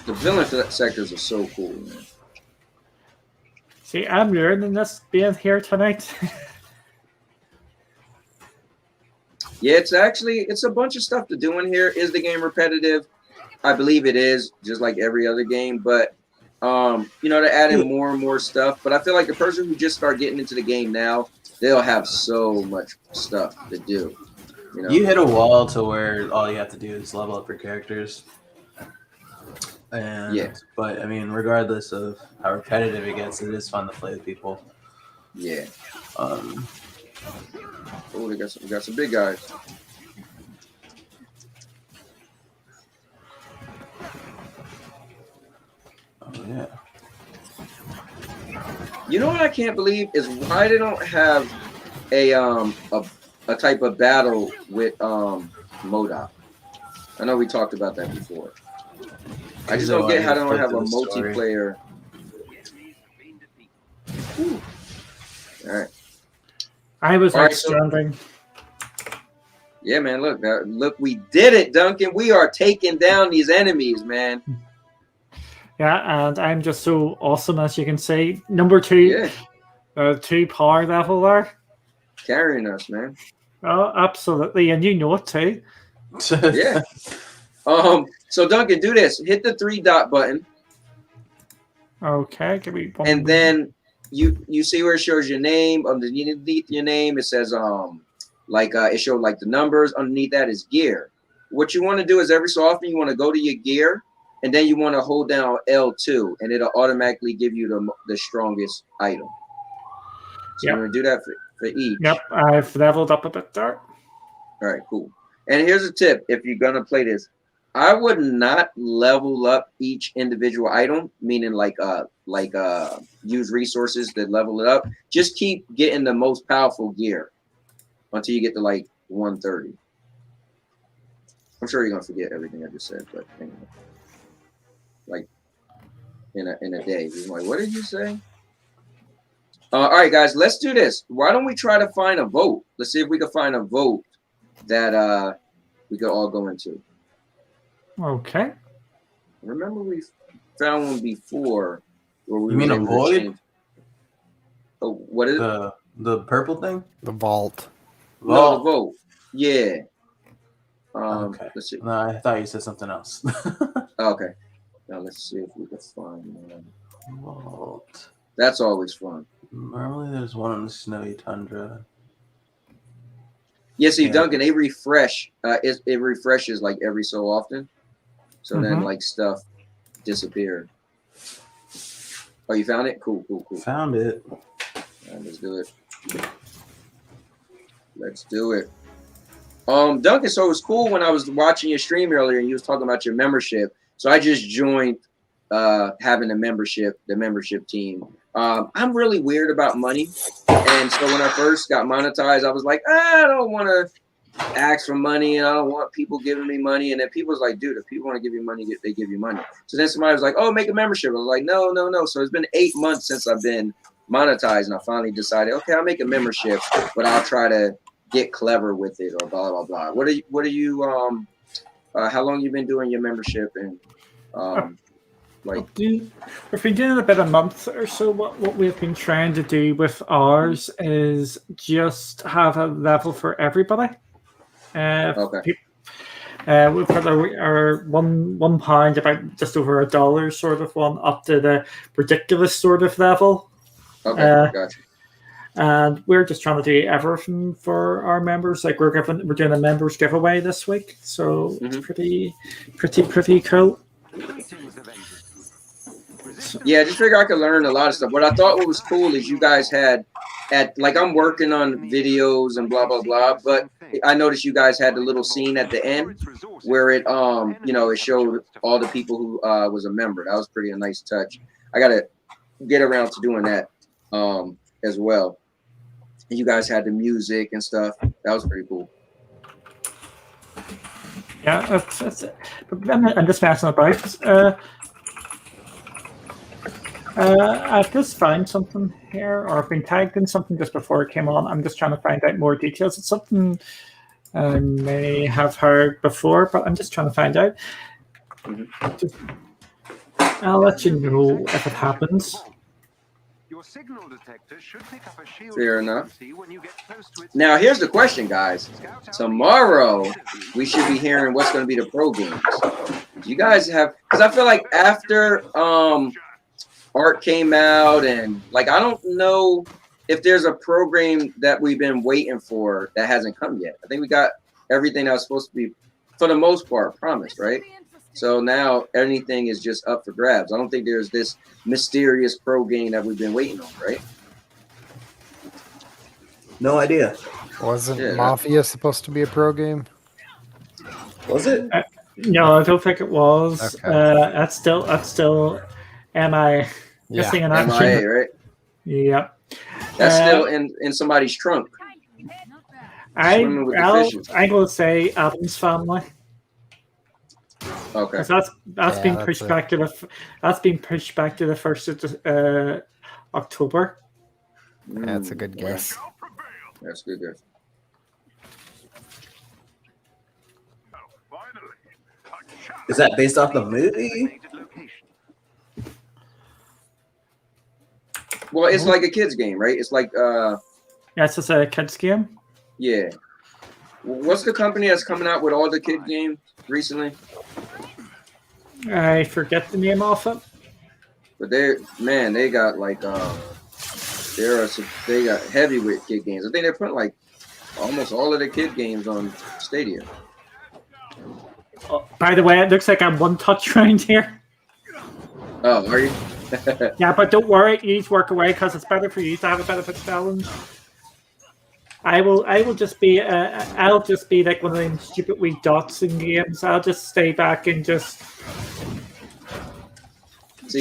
The villain sectors are so cool, man. See, I'm learning this being here tonight. Yeah, it's a bunch of stuff to do in here. Is the game repetitive? I believe it is, just like every other game. But they're adding more and more stuff. But I feel like the person who just start getting into the game now, they'll have so much stuff to do. You hit a wall to where all you have to do is level up your characters. But I mean, regardless of how repetitive it gets, it is fun to play with people. Yeah. We got some big guys. Oh yeah. You know what I can't believe is why they don't have a type of battle with MODOK. I know we talked about that before. I just don't get how they don't have a multiplayer. All right. I was All like right, so- standing. Yeah, man. Look, we did it, Duncan. We are taking down these enemies, man. Yeah, and I'm just so awesome, as you can see. Number 2, Yeah, 2 power level there. carrying us, man. Oh, absolutely, and you know it too. Yeah. So Duncan, do this. Hit the 3-dot button, Okay, give me one. and then you see where it shows your name. Underneath your name, it says it showed like the numbers. Underneath that is gear. What you want to do is every so often you want to go to your gear, and then you want to hold down L2, and it'll automatically give you the strongest item. So Yep. you're gonna do that for each. Yep, I've leveled up a bit there. All right, cool. And here's a tip: if you're gonna play this, I would not level up each individual item, meaning use resources to level it up. Just keep getting the most powerful gear until you get to like 130. I'm sure you're gonna forget everything I just said, but anyway. Like in a day, you're like, what did you say? All right, guys, let's do this. Why don't we try to find a vote? Let's see if we can find a vote that we could all go into. Okay. Remember we found one before where we You mean were a able to void? change- Oh, what is it? The purple thing? The vault. No, the vote. Yeah. Okay. Let's see. No, I thought you said something else. Okay. Now let's see if we can find one. Vault. That's always fun. Normally there's one on the snowy tundra. Yeah, see, Yeah. Duncan, they refresh. It refreshes like every so often. So then Mhm. like stuff disappeared. Oh, you found it? Cool. Found it. All right, let's do it. Let's do it. Duncan, so it was cool when I was watching your stream earlier and you was talking about your membership. So I just joined having the membership team. I'm really weird about money. And so when I first got monetized, I was like, I don't want to ask for money and I don't want people giving me money. And then people was like, dude, if people want to give you money, they give you money. So then somebody was like, oh, make a membership. I was like, no. So it's been 8 months since I've been monetized. And I finally decided, okay, I'll make a membership, but I'll try to get clever with it or blah, blah, blah. What are you, how long you been doing your membership? And We've been doing about a month or so. What we've been trying to do with ours is just have a level for everybody. Okay. We've got our £1, about just over $1 sort of one, up to the ridiculous sort of level. Okay, gotcha. And we're just trying to do everything for our members. Like we're doing a members giveaway this week, so it's pretty cool. Yeah, just figure I could learn a lot of stuff. What I thought was cool is you guys had I'm working on videos and blah blah blah, but I noticed you guys had the little scene at the end where it it showed all the people who was a member. That was a nice touch. I gotta get around to doing that as well. You guys had the music and stuff. That was pretty cool. Yeah, I'm just messing about. I've just found something here, or I've been tagged in something just before it came on. I'm just trying to find out more details. It's something I may have heard before, but I'm just trying to find out. I'll let you know if it happens. Your signal detector should pick up a shield Fair enough. when you get close to its Now, here's the question, guys. Tomorrow, we should be hearing what's going to be the pro games. Do you guys have... Because I feel like after Art came out and, I don't know if there's a program that we've been waiting for that hasn't come yet. I think we got everything that was supposed to be, for the most part, promised, right? So now anything is just up for grabs. I don't think there's this mysterious pro game that we've been waiting on, right? No idea. Wasn't Mafia supposed to be a pro game? Was it? No, I don't think it was. Okay. That's still MI missing in action. MIA, right? Yep. That's still in somebody's trunk. Swimming with the fishes. I'm going to say Adam's family. Okay. That's been pushed back to the 1st of October. That's a good guess. That's good. Good. Is that based off the movie? Well, it's like a kids game, right? It's like Yeah, it's just a kids game. yeah. What's the company that's coming out with all the kid games recently? I forget the name of it. But they got like they got heavy with kid games. I think they're putting like almost all of the kid games on Stadia. Oh, by the way, it looks like I'm one touch around here. Oh, are you? Yeah, but don't worry, you need to work away because it's better for you to have a benefit challenge. I will just be I'll just be like one of them stupid wee dots in games. I'll just stay back and just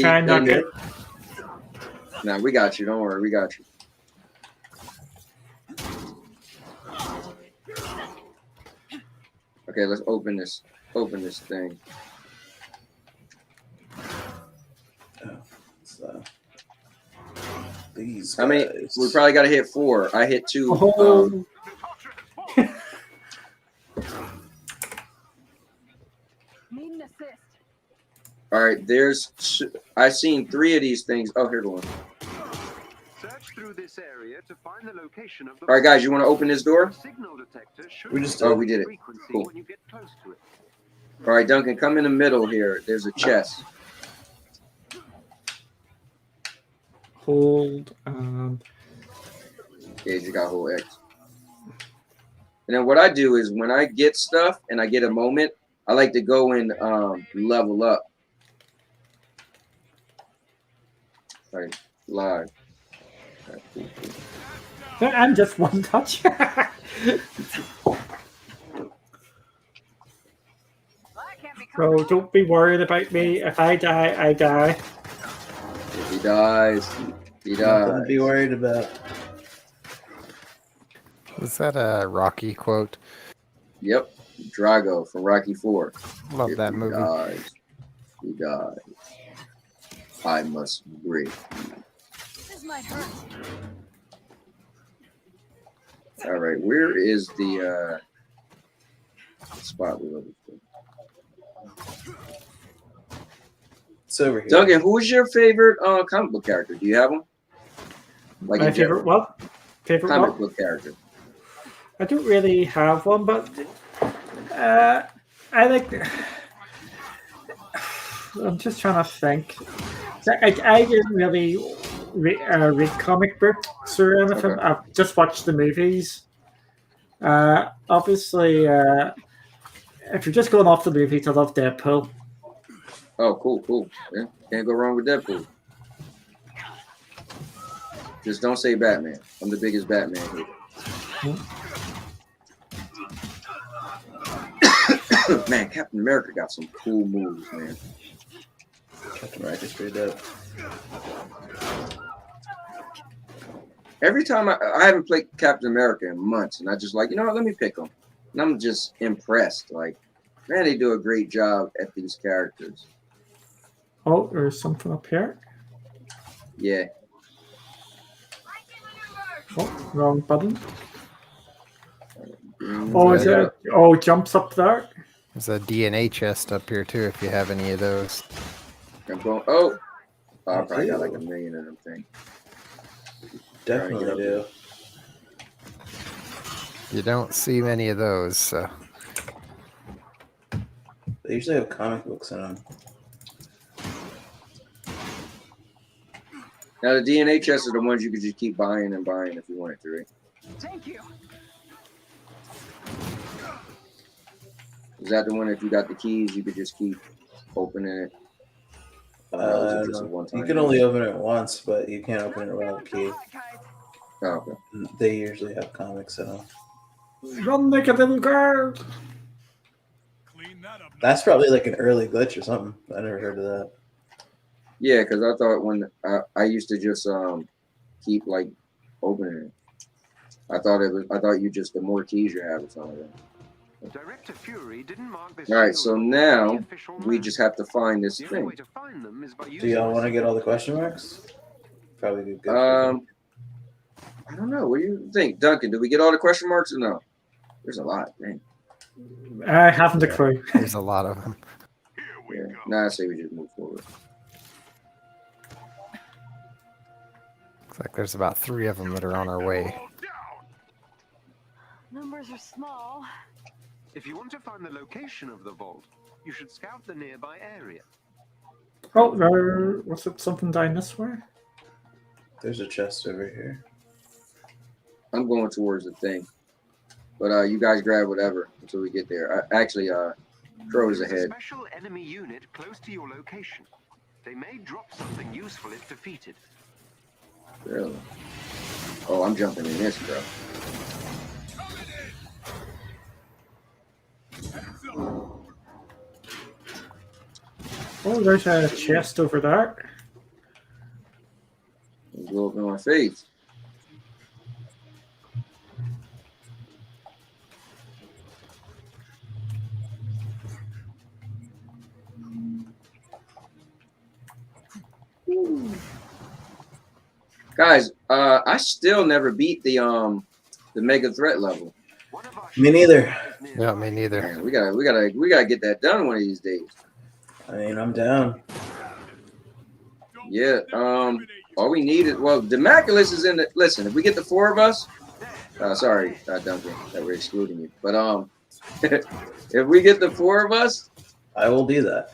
try and not get. Nah, we got you. Don't worry, we got you. Okay, let's open this. Open this thing. These guys. I mean, we probably got to hit 4. I hit 2. Oh. Need an assist. All right, I've seen 3 of these things. Oh, here's one. Search through this area to find the location of the All right, guys, you want to open this door? signal detector should We just we did it. Cool. when you get close to it. All right, Duncan, come in the middle here. There's a chest. Hold. Okay, you got whole X. And then what I do is when I get stuff and I get a moment, I like to go and level up. All right, live. All right, cool. I'm just one touch. So don't be worried about me. If I die, I die. If he dies, he Nothing dies. to be worried about. Was that a Rocky quote? Yep, Drago from Rocky 4. Love If that he movie. dies, he dies. I must break. This might hurt. All right, where is the spot we're looking for? It's over here. Duncan, who's your favorite comic book character? Do you have one? Like My in favorite general? what? Favorite Comic what? book character. I don't really have one, but I like. I'm just trying to think. I didn't really read comic books or anything. Okay. I've just watched the movies. Obviously, if you're just going off the movies, I love Deadpool. Oh, cool. Yeah, can't go wrong with Deadpool. Just don't say Batman. I'm the biggest Batman here. Man, Captain America got some cool moves, man. Captain America's pretty dope. Every time I haven't played Captain America in months, and I just like, you know what, let me pick them. And I'm just impressed. Like, man, they do a great job at these characters. Oh, there's something up here. Yeah. Oh, wrong button. Oh, is it? Oh, jumps up there. There's a DNA chest up here too if you have any of those. I'm going. Oh, I probably got like 1 million of them things. Definitely do. You don't see many of those, so. They usually have comic books in them. Now the DNA chests are the ones you could just keep buying and buying if you wanted to, right? Thank you. Is that the one if you got the keys you could just keep opening it? Is it just a one-time You can thing? only open it once, but you can't open it without a key. Oh, okay. They usually have comics in them. Run like a little girl. That's probably like an early glitch or something. I never heard of that. Yeah, because I thought when I used to just keep like opening it. I thought you just the more keys you have or something like that. Director Fury didn't mark this. All right, so field now on the official we map. just have to find this The only thing. way to find them is by Do using y'all the want to get all the signal question marks? Probably be good. I don't know. What do you think, Duncan? Did we get all the question marks or no? There's a lot, man. I haven't a clue. There's a lot of them. Yeah. Nah, I say we just move forward. Looks like there's about 3 of them that are on our way. Numbers are small. If you want to find the location of the vault, you should scout the nearby area. Oh, was it something down this way? There's a chest over here. I'm going towards the thing. But you guys grab whatever until we get there. Crow is There's ahead. a special enemy unit close to your location. They may drop something useful if defeated. Really? Oh, I'm jumping in this, bro. Oh, there's a chest over there. Go up in my face. Guys, I still never beat the mega threat level. Me neither. Yeah, me neither. Man, we gotta get that done one of these days. I mean, I'm down. Yeah. All we need is Demaculus is in the. Listen, if we get the 4 of us, sorry, Duncan, that we're excluding you. But if we get the 4 of us, I will do that.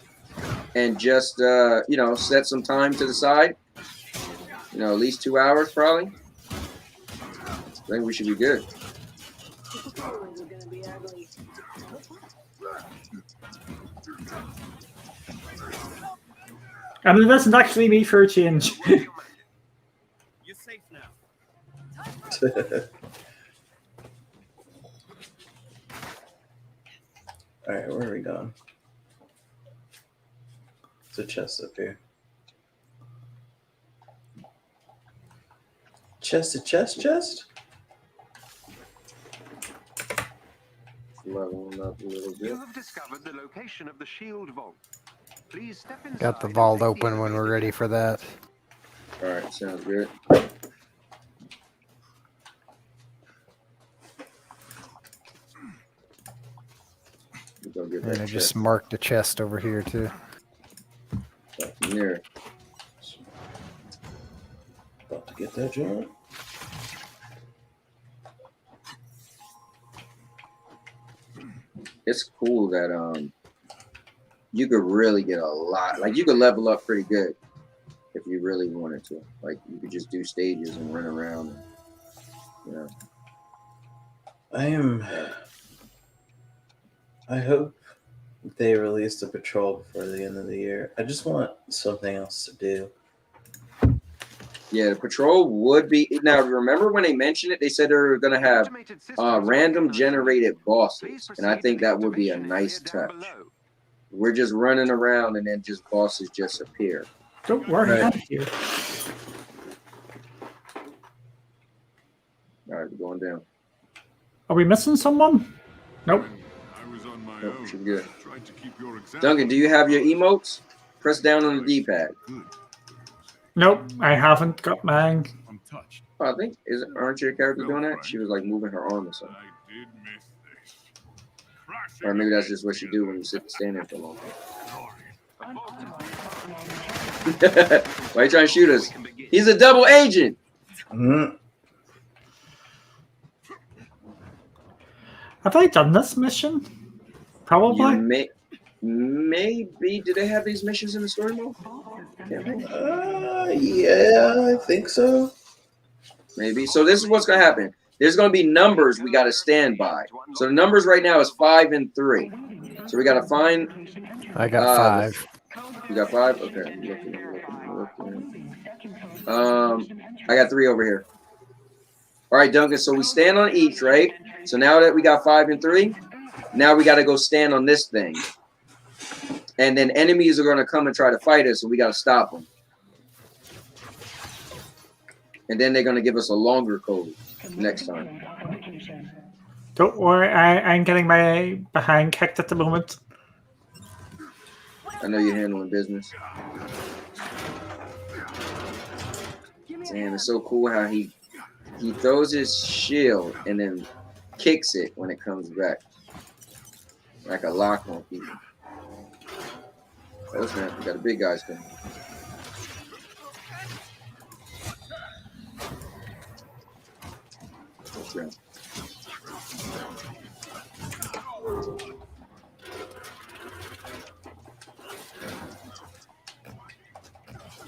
and just set some time to the side. At least 2 hours probably. I think we should be good. And it isn't actually me for a change. You're safe now. All right, where are we going? There's a chest up here. Chest. Leveling up a little bit. You have discovered the location of the shield vault. Please step inside. Got the vault open when we're ready for that. All right, sounds good. Go get And I that just chest marked a chest over here too. up in there. About to get that joint. It's cool that you could really get a lot. Like you could level up pretty good if you really wanted to. Like you could just do stages and run around. I hope they release the patrol before the end of the year. I just want something else to do. Yeah, the patrol would be. Now, remember when they mentioned it, they said they were going to have random generated bosses. And I think that would be a nice touch. We're just running around and then just bosses just appear. Don't worry, I'm here. All right, we're going down. Are we missing someone? Nope. Nope, should be good. Duncan, do you have your emotes? Press down on the D-pad. Nope, I haven't got mine. I'm touched. Oh, I think aren't your character doing that? She was like moving her arm or something. Or maybe that's just what you do when you stand there for a long time. Why are you trying to shoot us? He's a double agent. Mm-hmm. Have I done this mission? Probably. Maybe. Do they have these missions in the story mode? Yeah, I think so. Maybe. So this is what's going to happen. There's going to be numbers we got to stand by. So the numbers right now is 5 and 3. So we got to find. I got 5. You got 5? Okay. I got 3 over here. All right, Duncan. So we stand on each, right? So now that we got 5 and 3, now we got to go stand on this thing. And then enemies are going to come and try to fight us, and we got to stop them. And then they're going to give us a longer code next time. Don't worry, I'm getting my behind kicked at the moment. I know you're handling business. Damn, it's so cool how he He throws his shield and then kicks it when it comes back. Like a lock on people. Oh snap, we got a big guys coming. That's right.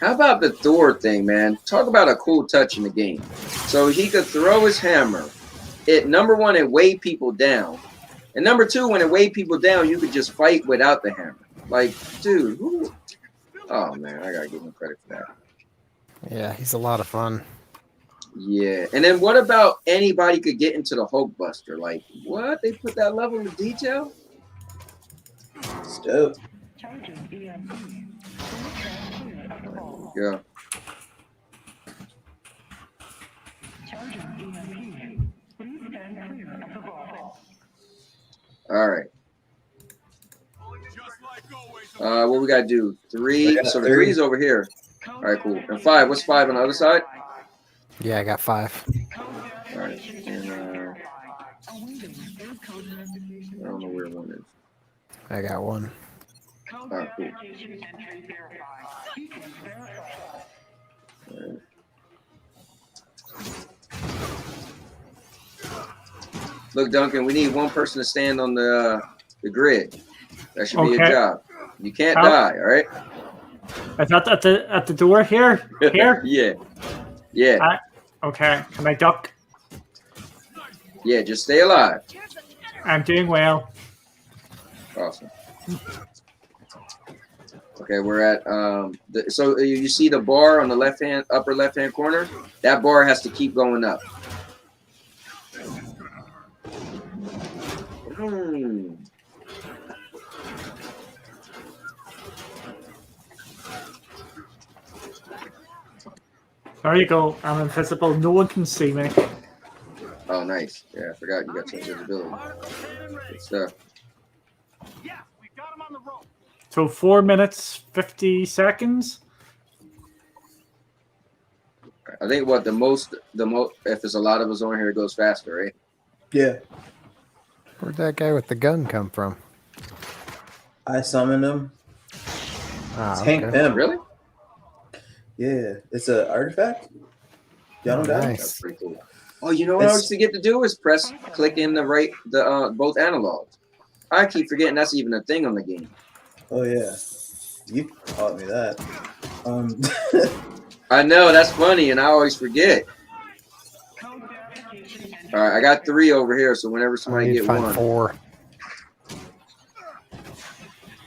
How about the Thor thing, man? Talk about a cool touch in the game. So he could throw his hammer. Number one, it weighed people down. And number two, when it weighed people down, you could just fight without the hammer. Like, dude, who? Oh, man, I got to give him credit for that. Yeah, he's a lot of fun. Yeah. And then what about anybody could get into the Hulk Buster? Like, what? They put that level of detail? It's dope. Yeah. All right. What we gotta do? 3. So the 3's over here. All right, cool. And 5. What's 5 on the other side? Yeah, I got 5. All right. And I don't know where 1 is. I got 1. All right, cool. All right. Look, Duncan, we need 1 person to stand on the grid. That should be your job. You can't die, all right? I thought at the door here. Here. Yeah. Yeah. Okay. Can I duck? Yeah. Just stay alive. I'm doing well. Awesome. Okay, we're at so you see the bar on the upper left hand corner? That bar has to keep going up. There you go. I'm invisible. No one can see me. Oh, nice. Yeah, I forgot you got some visibility. Good stuff. Yeah, we got him on the rope. So 4 minutes, 50 seconds. I think what the most if there's a lot of us on here, it goes faster, right? Yeah. Where'd that guy with the gun come from? I summoned him. Okay. Tank him. Really? Yeah. It's an artifact. Y'all don't die. Nice. That's pretty cool. Oh, you know what I used to get to do is click in both analogs. I keep forgetting that's even a thing on the game. Oh yeah. You taught me that. I know, that's funny, and I always forget. All right, I got 3 over here, so whenever somebody get 1. 4.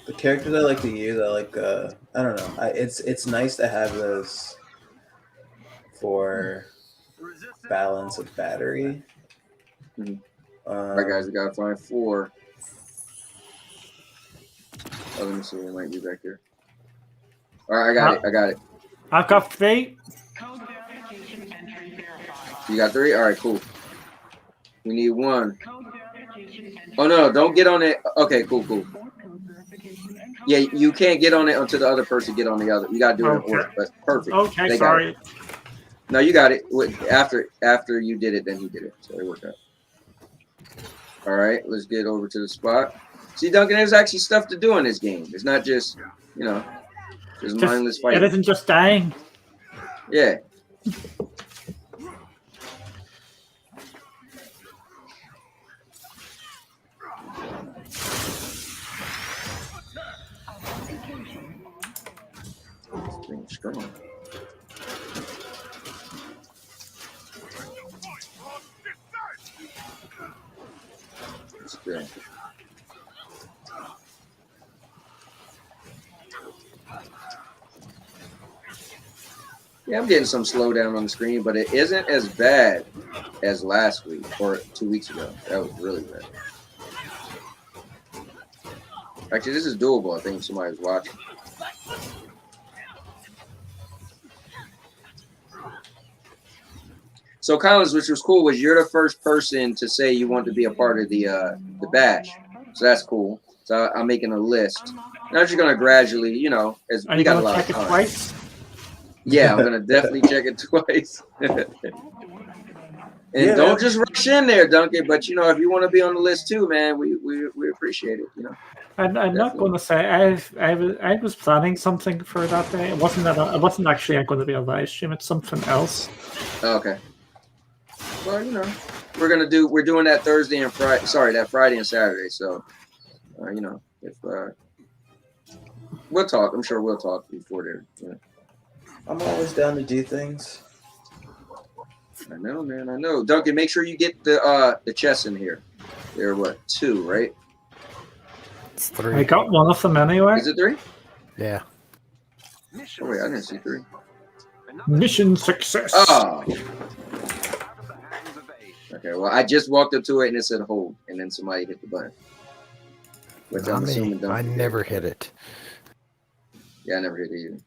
The characters I like to use, I like. I don't know. It's nice to have those for balance of battery. All right, guys, we gotta find 4. Oh, let me see. It might be back here. All right, I got it. I've got 3. You got 3? All right, cool. We need 1. Oh, no, don't get on it. Okay, cool. Yeah, you can't get on it until the other person get on the other. You got to do it in order. But perfect. Okay, sorry. No, you got it. After you did it, then he did it. So it worked out. All right, let's get over to the spot. See, Duncan, there's actually stuff to do in this game. It's not just, just mindless fighting. It isn't just dying. Yeah. This thing's strong. It's good. Yeah, I'm getting some slowdown on the screen, but it isn't as bad as last week or 2 weeks ago. That was really bad. Actually, this is doable. I think somebody's watching. So, Collins, which was cool, was you're the first person to say you want to be a part of the bash. So that's cool. So I'm making a list. Now you're going to gradually, as we got a lot of time. Twice? Yeah, I'm gonna definitely check it twice. And Yeah, don't man. just rush in there, Duncan. But you know, if you want to be on the list too, man, we appreciate it. You know. I'm not going to say I was planning something for that day. It wasn't actually going to be a live stream. It's something else. Okay. Well, you know, we're doing that Thursday and Friday. Sorry, that Friday and Saturday. So, you know, if we'll talk. I'm sure we'll talk before there. You know. I'm always down to do things. I know, man. I know. Duncan, make sure you get the chests in here. There are what, 2, right? It's 3. I got one of them anyway. Is it 3? Yeah. Oh wait, I didn't see 3. Mission success. Oh. Okay, well, I just walked up to it and it said hold, and then somebody hit the button. Which I'm assuming Duncan I did. never hit it. Yeah, I never hit it either.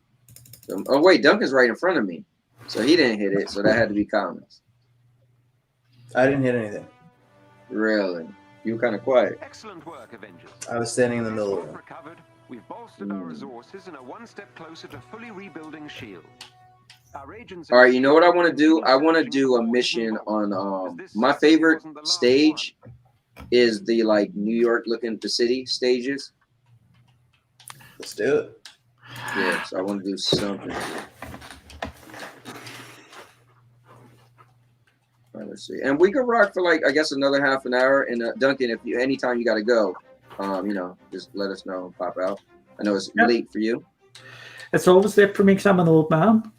So, oh wait, Duncan's right in front of me, so he didn't hit it. So that had to be Collins. I didn't hit anything. Really? You were kind of quiet. Excellent work, Avengers. I was standing in the middle of it. Recovered. We've bolstered our resources and are one step closer to fully rebuilding S.H.I.E.L.D. Our agents. All right, you know what I want to do? I want to do a mission on my favorite stage is the like New York looking the city stages. Let's do it. Yeah, so I want to do something. All right, let's see. And we could rock for like I guess another half an hour. And Duncan, if you anytime you got to go, you know, just let us know and pop out. I know it's late for you. It's always late for me because I'm an old man.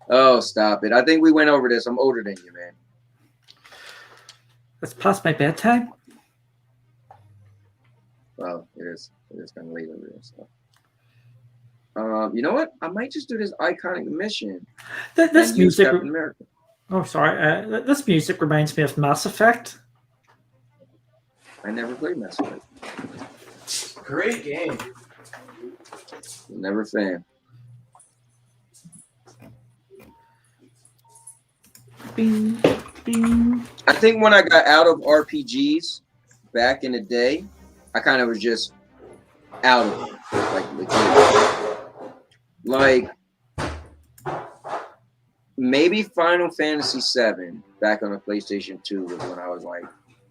Oh, stop it. I think we went over this. I'm older than you, man. It's past my bedtime. Well, it is kind of late over there. So. You know what? I might just do this iconic mission. This music. Captain America. Oh, sorry. This music reminds me of Mass Effect. I never played Mass Effect. Great game. Never a fan. Bing, bing. I think when I got out of RPGs back in the day, I kind of was just out of it. Like maybe Final Fantasy VII back on the PlayStation 2 was when I was like,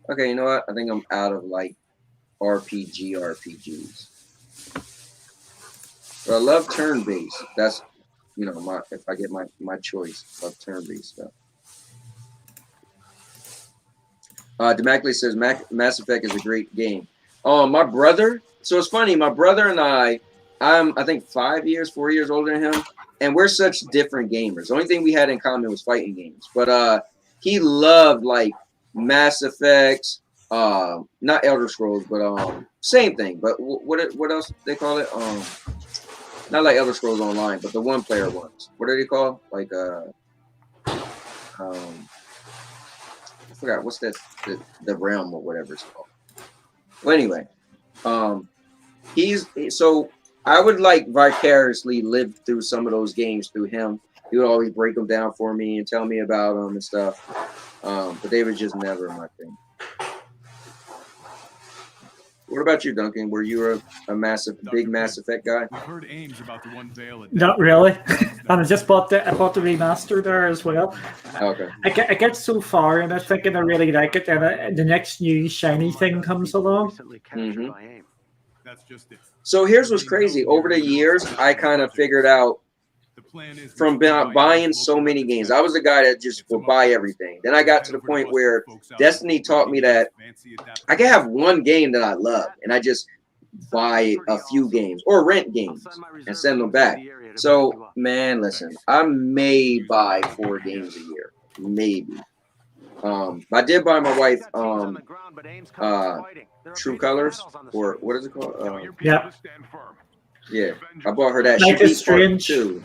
okay, you know what? I think I'm out of like RPGs. But I love turn-based. That's, you know, if I get my choice of turn-based stuff. Demackley says Mass Effect is a great game. My brother. So it's funny. My brother and I'm I think 4 years older than him, and we're such different gamers. The only thing we had in common was fighting games. But he loved like Mass Effects, not Elder Scrolls, but same thing. But what else they call it? Not like Elder Scrolls Online, but the one-player ones. What are they called? Like I forgot what's that the realm or whatever it's called. Well, anyway, so I would like vicariously live through some of those games through him. He would always break them down for me and tell me about them and stuff. But they were just never my thing. What about you, Duncan? Were you a big Mass Effect guy? We've heard Ames about the one veil. Not really. And I just bought the remaster there as well. Okay. I get so far and I'm thinking I really like it, and the next new shiny thing comes along. Mm-hmm. That's just it. So here's what's crazy. Over the years, I kind of figured out from buying so many games. I was the guy that just would buy everything. Then I got to the point where Destiny taught me that I can have one game that I love, and I just buy a few games or rent games and send them back. So, man, listen, I may buy 4 games a year, maybe. I did buy my wife True Colors, or what is it called? Yeah. Yeah, I bought her that. Life She is beat Strange. Part 2.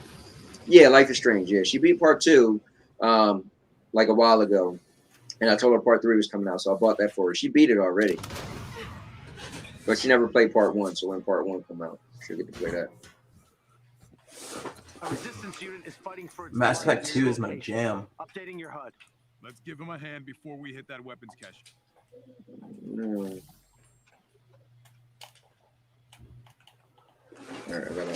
Yeah, Life is Strange. Yeah, she beat Part 2 like a while ago, and I told her Part 3 was coming out, so I bought that for her. She beat it already, but she never played Part 1. So when Part 1 come out, she'll get to play that. A resistance unit is fighting for its Mass Effect 2 is my jam. Updating your HUD. Let's give him a hand before we hit that weapons cache. Mm. All right, I got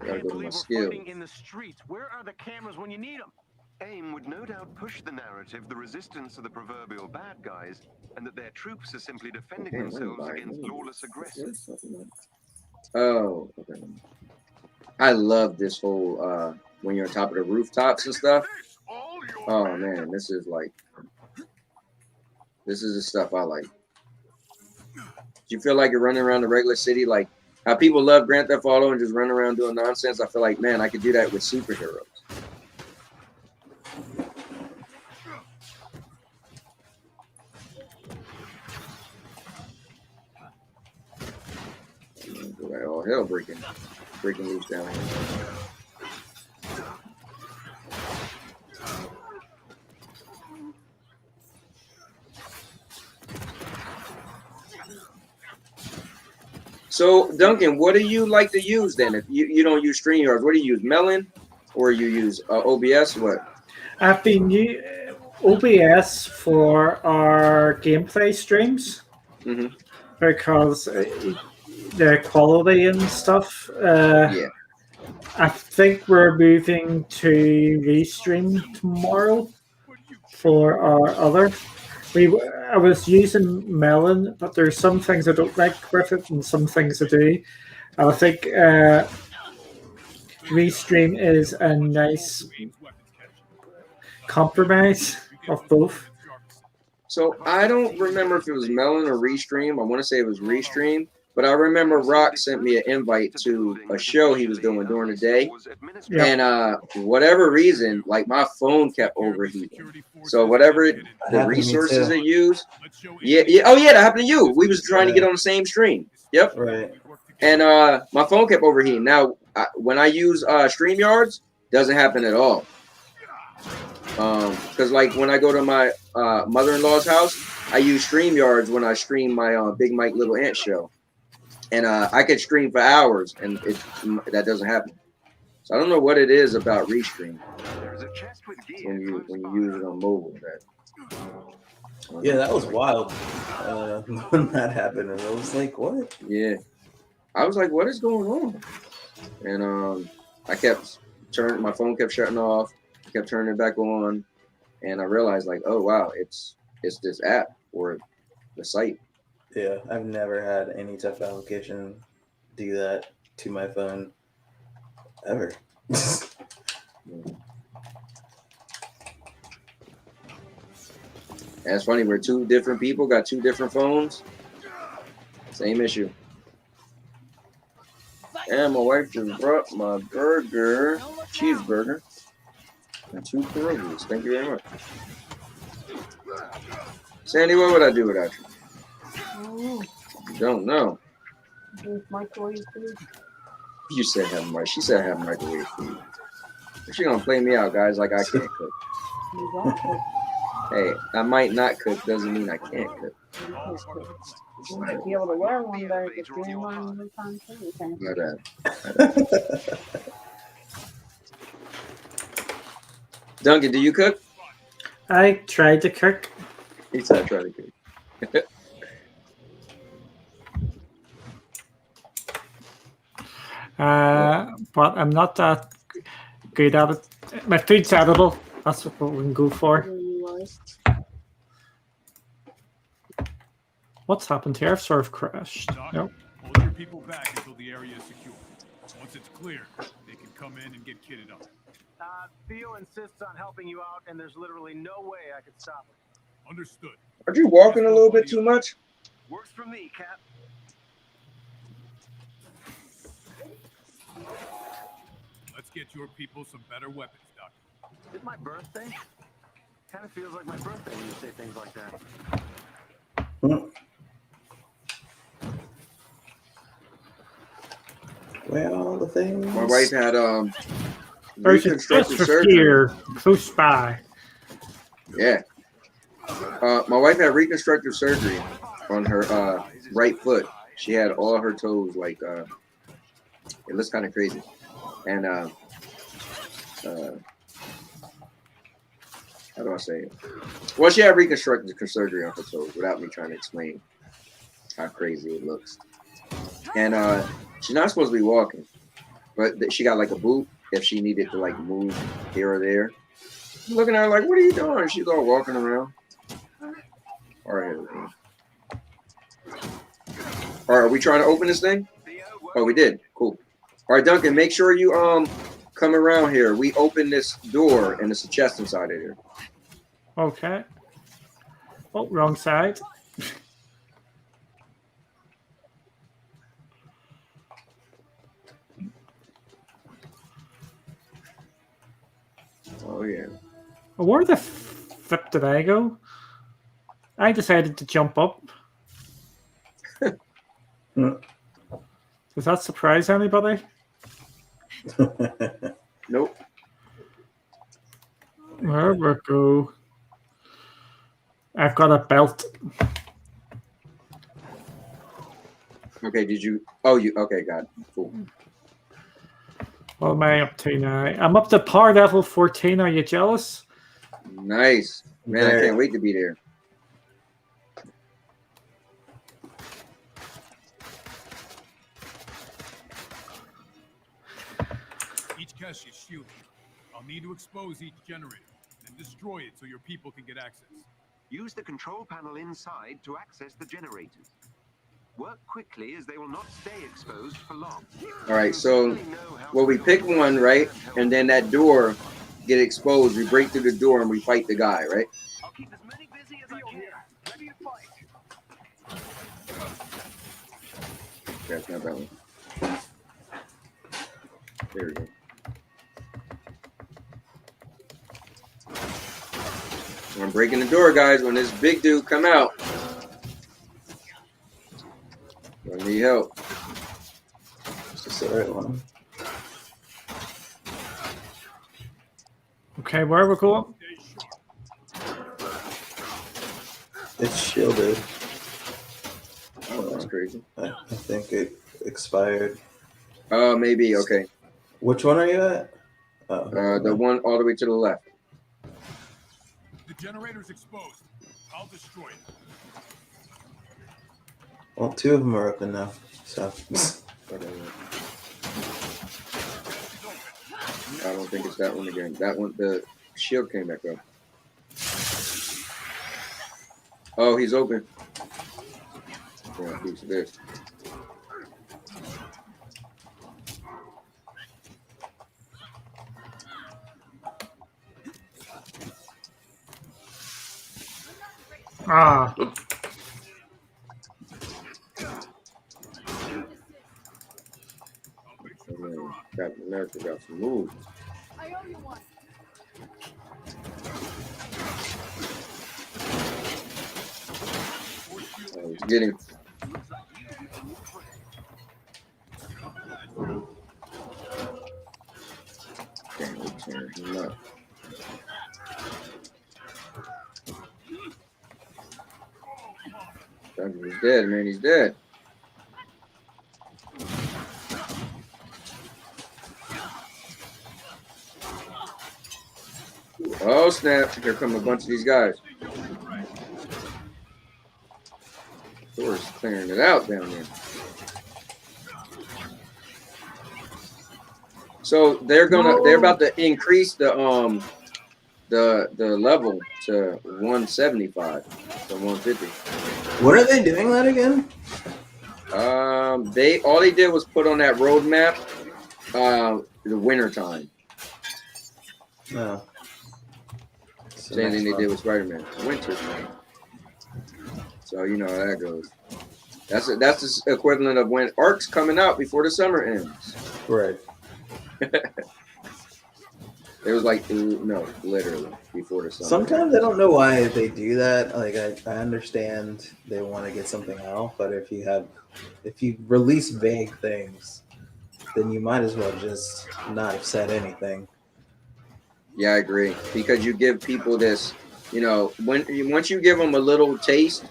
Gotta Can't go to my believe we're skills. fighting in the streets. Where are the cameras when you need them? AIM would no doubt push the narrative the resistance are the proverbial bad guys, and that their troops are simply defending Okay, let me themselves buy it. against Let me- lawless aggressors. Oh, okay. I love this whole when you're on top of the rooftops and stuff. Oh man, this is the stuff I like. Do you feel like you're running around the regular city like how people love Grand Theft Auto and just run around doing nonsense? I feel like, man, I could do that with superheroes. Like, oh hell, breaking loose down here. So Duncan, what do you like to use then? If you don't use StreamYards, what do you use? Melon, or you use OBS? What? I've been using OBS for our gameplay streams because the quality and stuff. Yeah. I think we're moving to Restream tomorrow for our other. I was using Melon, but there's some things I don't like with it and some things I do. I think Restream is a nice compromise of both. So I don't remember if it was Melon or Restream. I want to say it was Restream, but I remember Rock sent me an invite to a show he was doing during the day, and whatever reason, like my phone kept overheating. So whatever the resources it used, oh yeah, that happened to you. We was trying to get on the same stream. Yep. Right. And my phone kept overheating. Now when I use StreamYards, doesn't happen at all. Because like when I go to my mother-in-law's house, I use StreamYards when I stream my Big Mike Little Ant show, and I could stream for hours, and that doesn't happen. So I don't know what it is about Restream when you use it on mobile. Yeah, that was wild when that happened, and I was like, "What?" Yeah, I was like, "What is going on?" And I kept turning, my phone kept shutting off. I kept turning it back on, and I realized like, oh wow, it's this app or the site. Yeah, I've never had any type of application do that to my phone ever. That's funny. We're two different people, got two different phones. Same issue. And my wife just brought my burger, cheeseburger, and 2 pierogies. Thank you very much. Sandy, what would I do without you? You don't know. Microwave food. You said have microwave. She said have microwave food. She gonna play me out, guys, like I can't cook. You don't cook. Hey, I might not cook doesn't mean I can't cook. You can't cook. You might be able to wear one day if you're doing one in the time too. Duncan, do you cook? I tried to cook. He said I tried to cook. But I'm not that good at it. My food's edible. That's what we can go for. What's happened here? I've sort of crashed. Nope. Hold your people back until the area is secure. Once it's clear, they can come in and get kitted up. Theo insists on helping you out, and there's literally no way I could stop him. Understood. Are you walking a little bit too much? Works for me, Cap. Let's get your people some better weapons, Doc. It's my birthday. Kind of feels like my birthday when you say things like that. Well, the thing. My wife had reconstructive surgery here, close by. Yeah. My wife had reconstructive surgery on her right foot. She had all her toes like it looks kind of crazy. And how do I say it? Well, she had reconstructive surgery on her toes without me trying to explain how crazy it looks. And she's not supposed to be walking. But she got like a boot if she needed to like move here or there. I'm looking at her like, what are you doing? She's all walking around. All right. All right, are we trying to open this thing? Oh, we did. Cool. All right, Duncan, make sure you come around here. We open this door and there's a chest inside of here. Okay. Oh, wrong side. Oh yeah. Where the flip did I go? I decided to jump up. Does that surprise anybody? Nope. Where we go? I've got a belt. Okay, did you? Oh, you. Okay, got it. Cool. What am I up to now? I'm up to par level 14. Are you jealous? Nice. Man, I can't wait to be there. Each cache is shielded. I'll need to expose each generator, then destroy it so your people can get access. Use the control panel inside to access the generators. Work quickly as they will not stay exposed for long. All right, so well, we pick one, right? And then that door get exposed. We break through the door and we fight the guy, right? I'll keep as many busy as I can. Ready to fight. That's not that one. There we go. I'm breaking the door, guys. When this big dude come out, I need help. Is this the right one? Okay, where are we going? It's shielded. Oh, that's crazy. I think it expired. Oh, maybe. Okay. Which one are you at? Oh, The one all the way to the left. The generator's exposed. I'll destroy it. well, two of them are open now. So I don't think it's that one again. That one, the shield came back up. Oh, he's open. Yeah, piece of this. Ah. Captain America got some moves. I owe you one. Oh, he's getting. Damn, we're tearing him up. Duncan is dead, man. He's dead. Oh, snap. Here come a bunch of these guys. Thor's clearing it out down there. So they're about to increase the level to 175 to 150. what are they doing that again? All they did was put on that roadmap the winter time. No. Same thing they did with Spider-Man. Winter time. So you know how that goes. That's the equivalent of when Ark's coming out before the summer ends. Right. It was like no, literally before the summer. Sometimes I don't know why they do that. Like I understand they want to get something out, but if you release vague things, then you might as well just not have said anything. Yeah, I agree. Because you give people this, once you give them a little taste,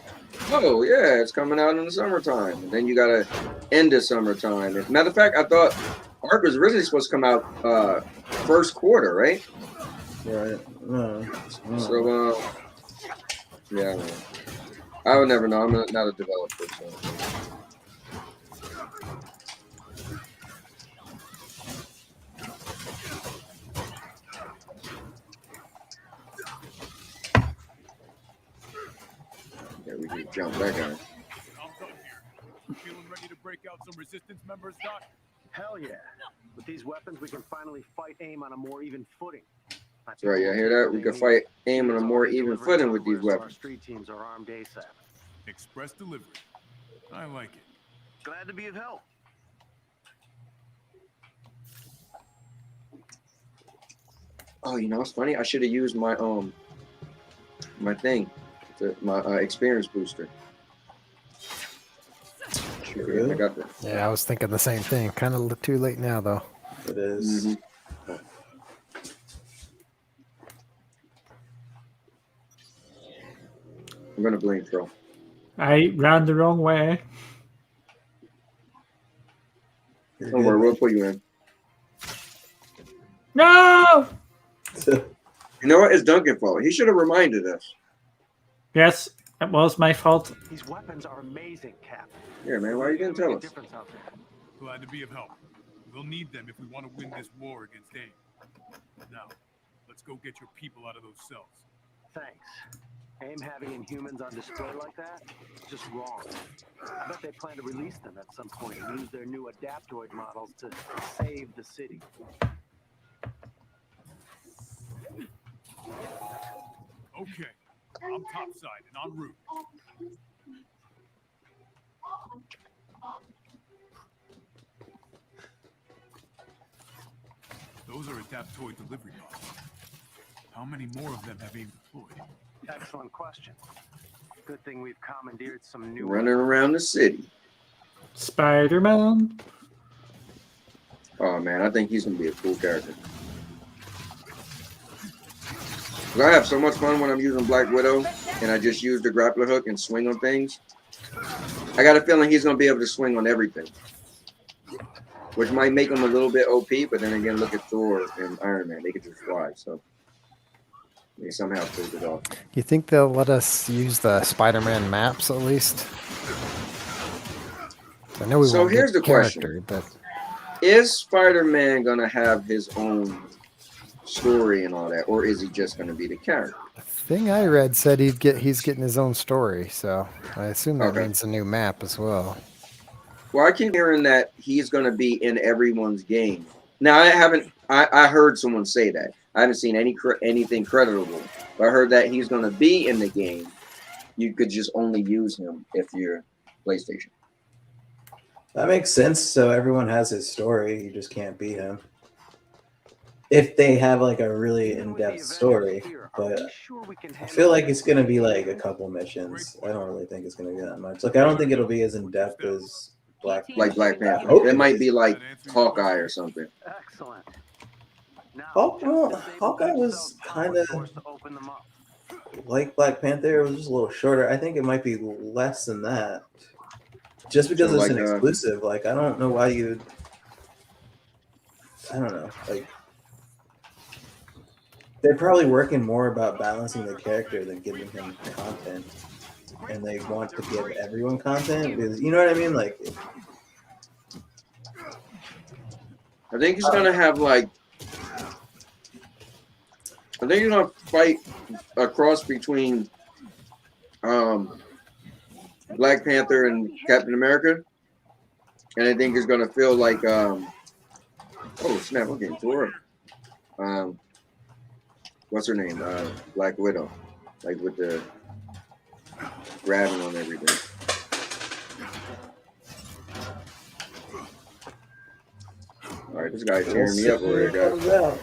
oh yeah, it's coming out in the summertime. And then you gotta end the summertime. As a matter of fact, I thought Ark was originally supposed to come out first quarter, right? Right. So yeah, I would never know. I'm not a developer, so. jump that guy. I'm done here. Feeling ready to break out some resistance members, Doc? Hell yeah. With these weapons, we can finally fight AIM on a more even footing. That's right, y'all hear that? We can fight AIM on a more even footing with these So our weapons. street teams are armed ASAP. Express delivery. I like it. Glad to be of help. Oh, you know what's funny? I should have used my my thing, my experience booster. Sure, I got that. Yeah, I was thinking the same thing. Kind of too late now, though. It is. Mm-hmm. I'm gonna blame Crow. I ran the wrong way. Don't worry, we'll put you in. No! You know what? It's Duncan's fault. He should have reminded us. Yes, it was my fault. These weapons are amazing, Cap. Yeah, man, why you didn't tell us? Difference out there. Glad to be of help. We'll need them if we want to win this war against AIM. Now, let's go get your people out of those cells. Thanks. AIM having Inhumans on display like that? Just wrong. I bet they plan to release them at some point and use their new Adaptoid models to save the city. Okay, I'm topside and en route. Those are Adaptoid delivery bots. How many more of them have AIM deployed? Excellent question. Good thing we've commandeered some new Running around the city. Spider-Man. Oh man, I think he's gonna be a cool character. I have so much fun when I'm using Black Widow and I just use the grappler hook and swing on things. I got a feeling he's gonna be able to swing on everything, which might make him a little bit OP. But then again, look at Thor and Iron Man; they could just fly. So they somehow pulled it off. You think they'll let us use the Spider-Man maps at least? I know we So won't here's get the question. character, but Is Spider-Man gonna have his own story and all that, or is he just gonna be the character? the thing I read said he's getting his own story, so I assume that Okay. means a new map as well. Well, I keep hearing that he's gonna be in everyone's game. Now I haven't. I heard someone say that. I haven't seen anything credible, but I heard that he's gonna be in the game. You could just only use him if you're PlayStation. That makes sense. So everyone has his story. You just can't beat him. If they have like a really in-depth story, but I feel like it's gonna be like a couple missions. I don't really think it's gonna be that much. Like I don't think it'll be as in-depth as Black Panther. hope It might is. be like Hawkeye or something. Excellent. Now, Hawkeye was kind of like Black Panther. It was just a little shorter. I think it might be less than that. Just because So it's like, an exclusive. Like I don't know why you'd. I don't know. Like they're probably working more about balancing the character than giving him content. And they want to give everyone content because you know what I mean? Like I think he's gonna have like. I think he's gonna fight a cross between Black Panther and Captain America, and I think it's gonna feel like oh snap! I'm getting tore up. What's her name? Black Widow, like with the grabbing on everything. All right, this guy's tearing me up over here, guys.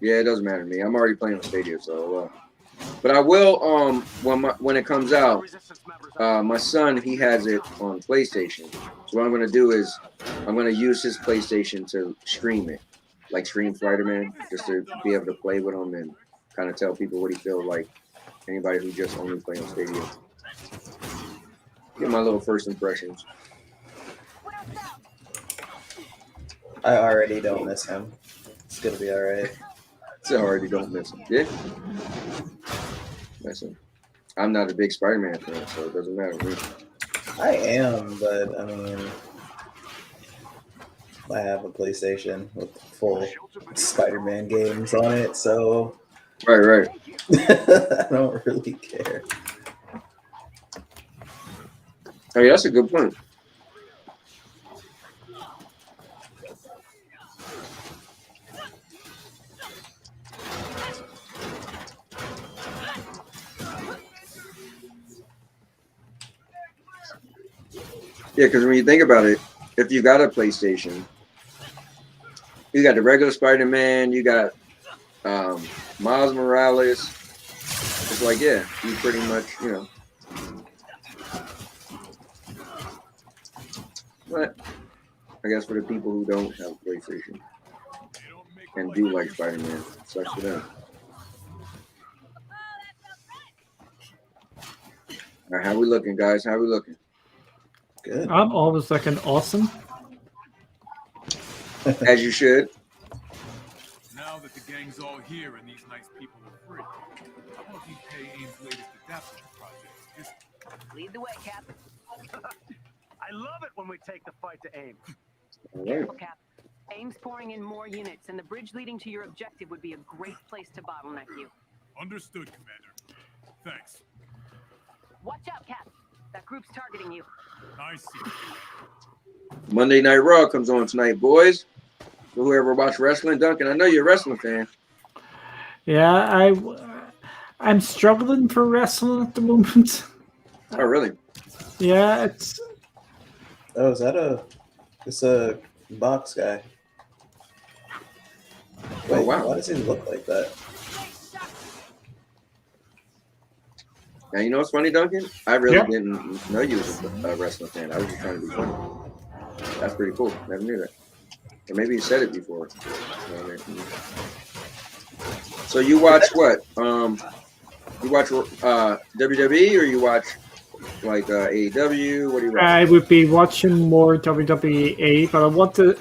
Yeah, it doesn't matter to me. I'm already playing on Stadia, so. But I will when it comes out. My son, he has it on PlayStation. So what I'm gonna do is I'm gonna use his PlayStation to stream it, like stream Spider-Man, just to be able to play with him and kind of tell people what he feels like. Anybody who just only play on Stadia. Get my little first impressions. I already don't miss him. It's gonna be all right. So I already don't miss him. Yeah. Listen, I'm not a big Spider-Man fan, so it doesn't matter to me. I am, but I mean, I have a PlayStation with full Spider-Man games on it, so Right. I don't really care. I mean, that's a good point. Yeah, because when you think about it, if you got a PlayStation, you got the regular Spider-Man, you got Miles Morales. It's like, yeah, you pretty much, you know. But I guess for the people who don't have a PlayStation and do like Spider-Man, sucks for them. All right, how we looking, guys? How we looking? Good. I'm always looking awesome. As you should. Now that the gang's all here and these nice people are free, how about you pay Aim's latest adapter project? Just Lead the way, Cap. I love it when we take the fight to aim. All right. Careful, Cap. Aim's pouring in more units, and the bridge leading to your objective would be a great place to bottleneck you. understood, Commander. Thanks. Watch out, Cap. That group's targeting you. I see. Monday Night Raw comes on tonight, boys. For whoever watch wrestling, Duncan, I know you're a wrestling fan. Yeah, I'm struggling for wrestling at the moment. Oh, really? Yeah, it's Oh, is that it's a box guy? Wait, Oh, wow. Why does he look like that? Now, you know what's funny, Duncan? I really Yeah. didn't know you was a wrestling fan. I was just trying to be funny. That's pretty cool. Never knew that. Or maybe you said it before. So you watch what? You watch WWE or you watch like AEW? What do you watch? I would be watching more WWE, but I want to.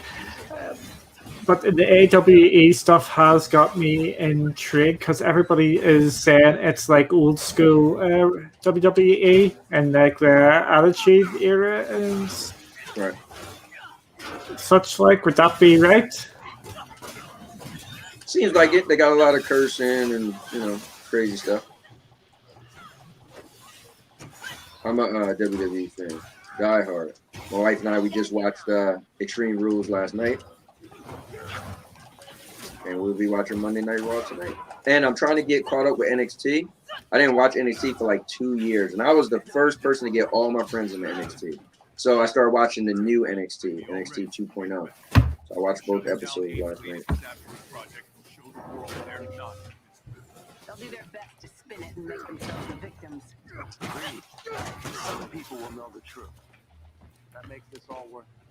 But the AWE stuff has got me intrigued because everybody is saying it's like old school WWE and like the Attitude Era and Right. such like. Would that be right? Seems like it. They got a lot of cursing and, you know, crazy stuff. I'm a WWE fan. Die hard. My wife and I, we just watched Extreme Rules last night. And we'll be watching Monday Night Raw tonight. And I'm trying to get caught up with NXT. I didn't watch NXT for like 2 years. And I was the first person to get all my friends into NXT. So I started watching the new NXT, NXT 2.0. So I watched both episodes last night. They'll do their best to spin it and make themselves the victims. Some people will know the truth. That makes this all worth it.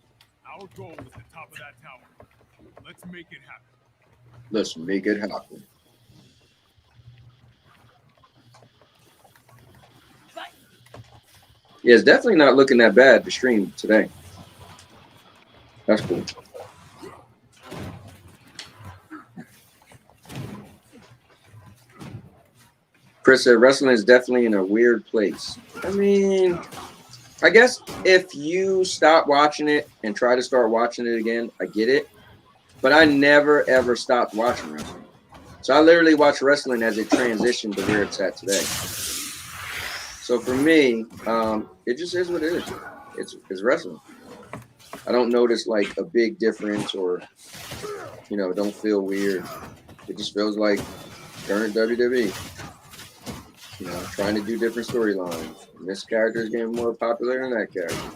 Our goal is the top of that tower. Let's make it happen. Let's make it happen. Yeah, it's definitely not looking that bad, the stream today. That's cool. Chris said wrestling is definitely in a weird place. I mean, I guess if you stop watching it and try to start watching it again, I get it. But I never, ever stopped watching wrestling. So I literally watch wrestling as it transitioned to where it's at today. So for me, it just is what it is. It's wrestling. I don't notice like a big difference or, you know, don't feel weird. It just feels like current WWE. You know, trying to do different storylines. And this character is getting more popular than that character.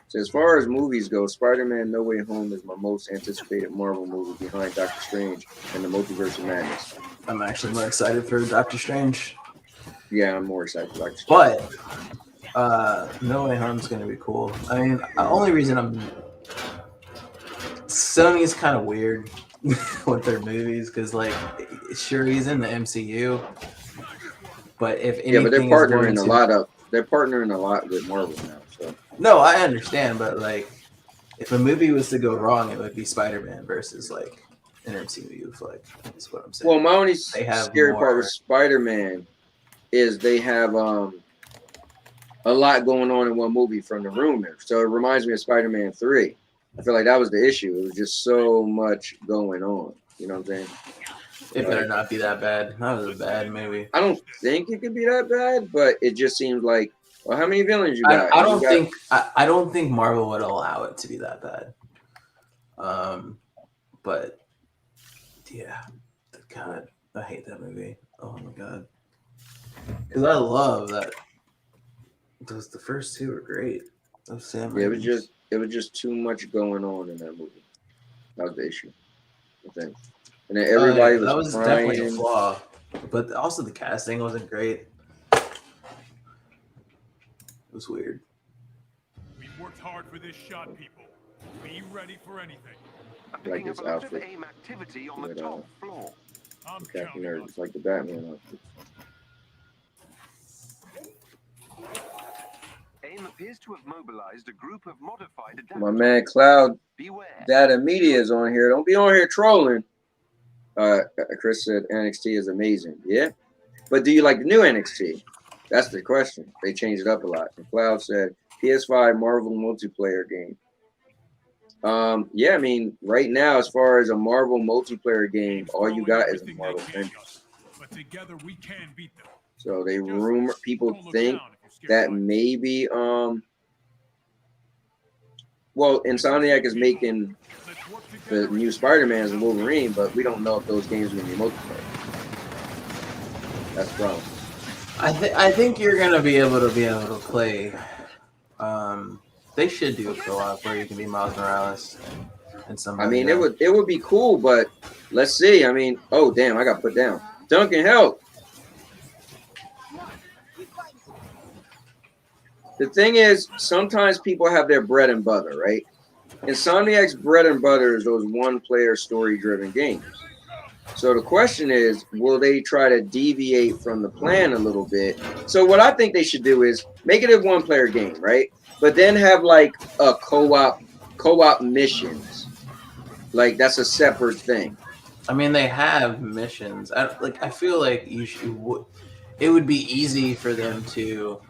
So as far as movies go, Spider-Man No Way Home is my most anticipated Marvel movie behind Doctor Strange and the Multiverse of Madness. I'm actually more excited for Doctor Strange. Yeah, I'm more excited for Doctor Strange. But No Way Home's going to be cool. I mean, the only reason Sony's kind of weird with their movies because, like, sure, he's in the MCU, but if anything, yeah, but they're partnering a lot with Marvel now. So no, I understand, but like, if a movie was to go wrong, it would be Spider-Man versus like an MCU flick. That's what I'm saying. well, my only scary part with Spider-Man is they have a lot going on in one movie from the rumors. So it reminds me of Spider-Man 3. I feel like that was the issue. It was just so much going on. You know what I'm saying? It better not be that bad. That was a bad movie. I don't think it could be that bad, but it just seems like, well, how many villains you got? I don't think Marvel would allow it to be that bad. But yeah, God, I hate that movie. Oh my God, because I love that. The first two were great. Those Sam yeah, it was just too much going on in that movie. That was the issue, I think. And then everybody was that was crying. definitely a flaw. But also the casting wasn't great. It was weird. We've worked hard for this shot, people. Be ready for anything. Like his outfit. AIM activity on the top floor. I'm Captain counting Nerd. on It's like the Batman outfit. AIM appears to have mobilized a group of modified adapters. My man Cloud Beware. Data Media is on here. Don't be on here trolling. Chris said NXT is amazing. Yeah. But do you like the new NXT? That's the question. They changed it up a lot. And Cloud said PS5 Marvel multiplayer game. Yeah, I mean, right now, as far as a Marvel multiplayer game, all you got is a Marvel Avengers. But together we can beat them. So they rumor, people think that maybe, well, Insomniac is making the new Spider-Mans and Wolverine, but we don't know if those games are going to be multiplayer. That's the problem. I think you're gonna be able to play. They should do a co-op where you can be Miles Morales and somebody. I mean, it would be cool, but let's see. I mean, oh damn, I got put down. Duncan, help! The thing is, sometimes people have their bread and butter, right? Insomniac's bread and butter is those one-player story-driven games. So the question is, will they try to deviate from the plan a little bit? So what I think they should do is make it a one-player game, right? But then have like a co-op missions. Like that's a separate thing. I mean, they have missions. I feel like it would be easy for them to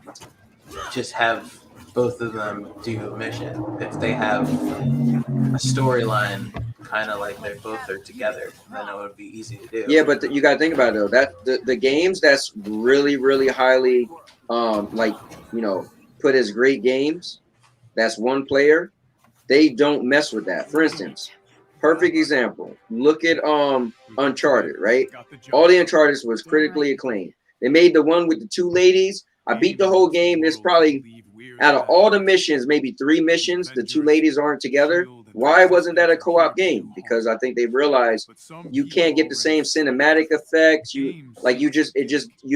just have both of them do a mission if they have a storyline kind of like they both are together. Then it would be easy to do. Yeah, but you got to think about it though. That the games that's really, really highly like, you know, put as great games, that's one player, they don't mess with that. For instance, perfect example, look at Uncharted, right? All the Uncharted was critically acclaimed. They made the one with the two ladies. I beat the whole game. There's probably, out of all the missions, maybe 3 missions, the 2 ladies aren't together. Why wasn't that a co-op game? Because I think they realized you can't get the same cinematic effects. You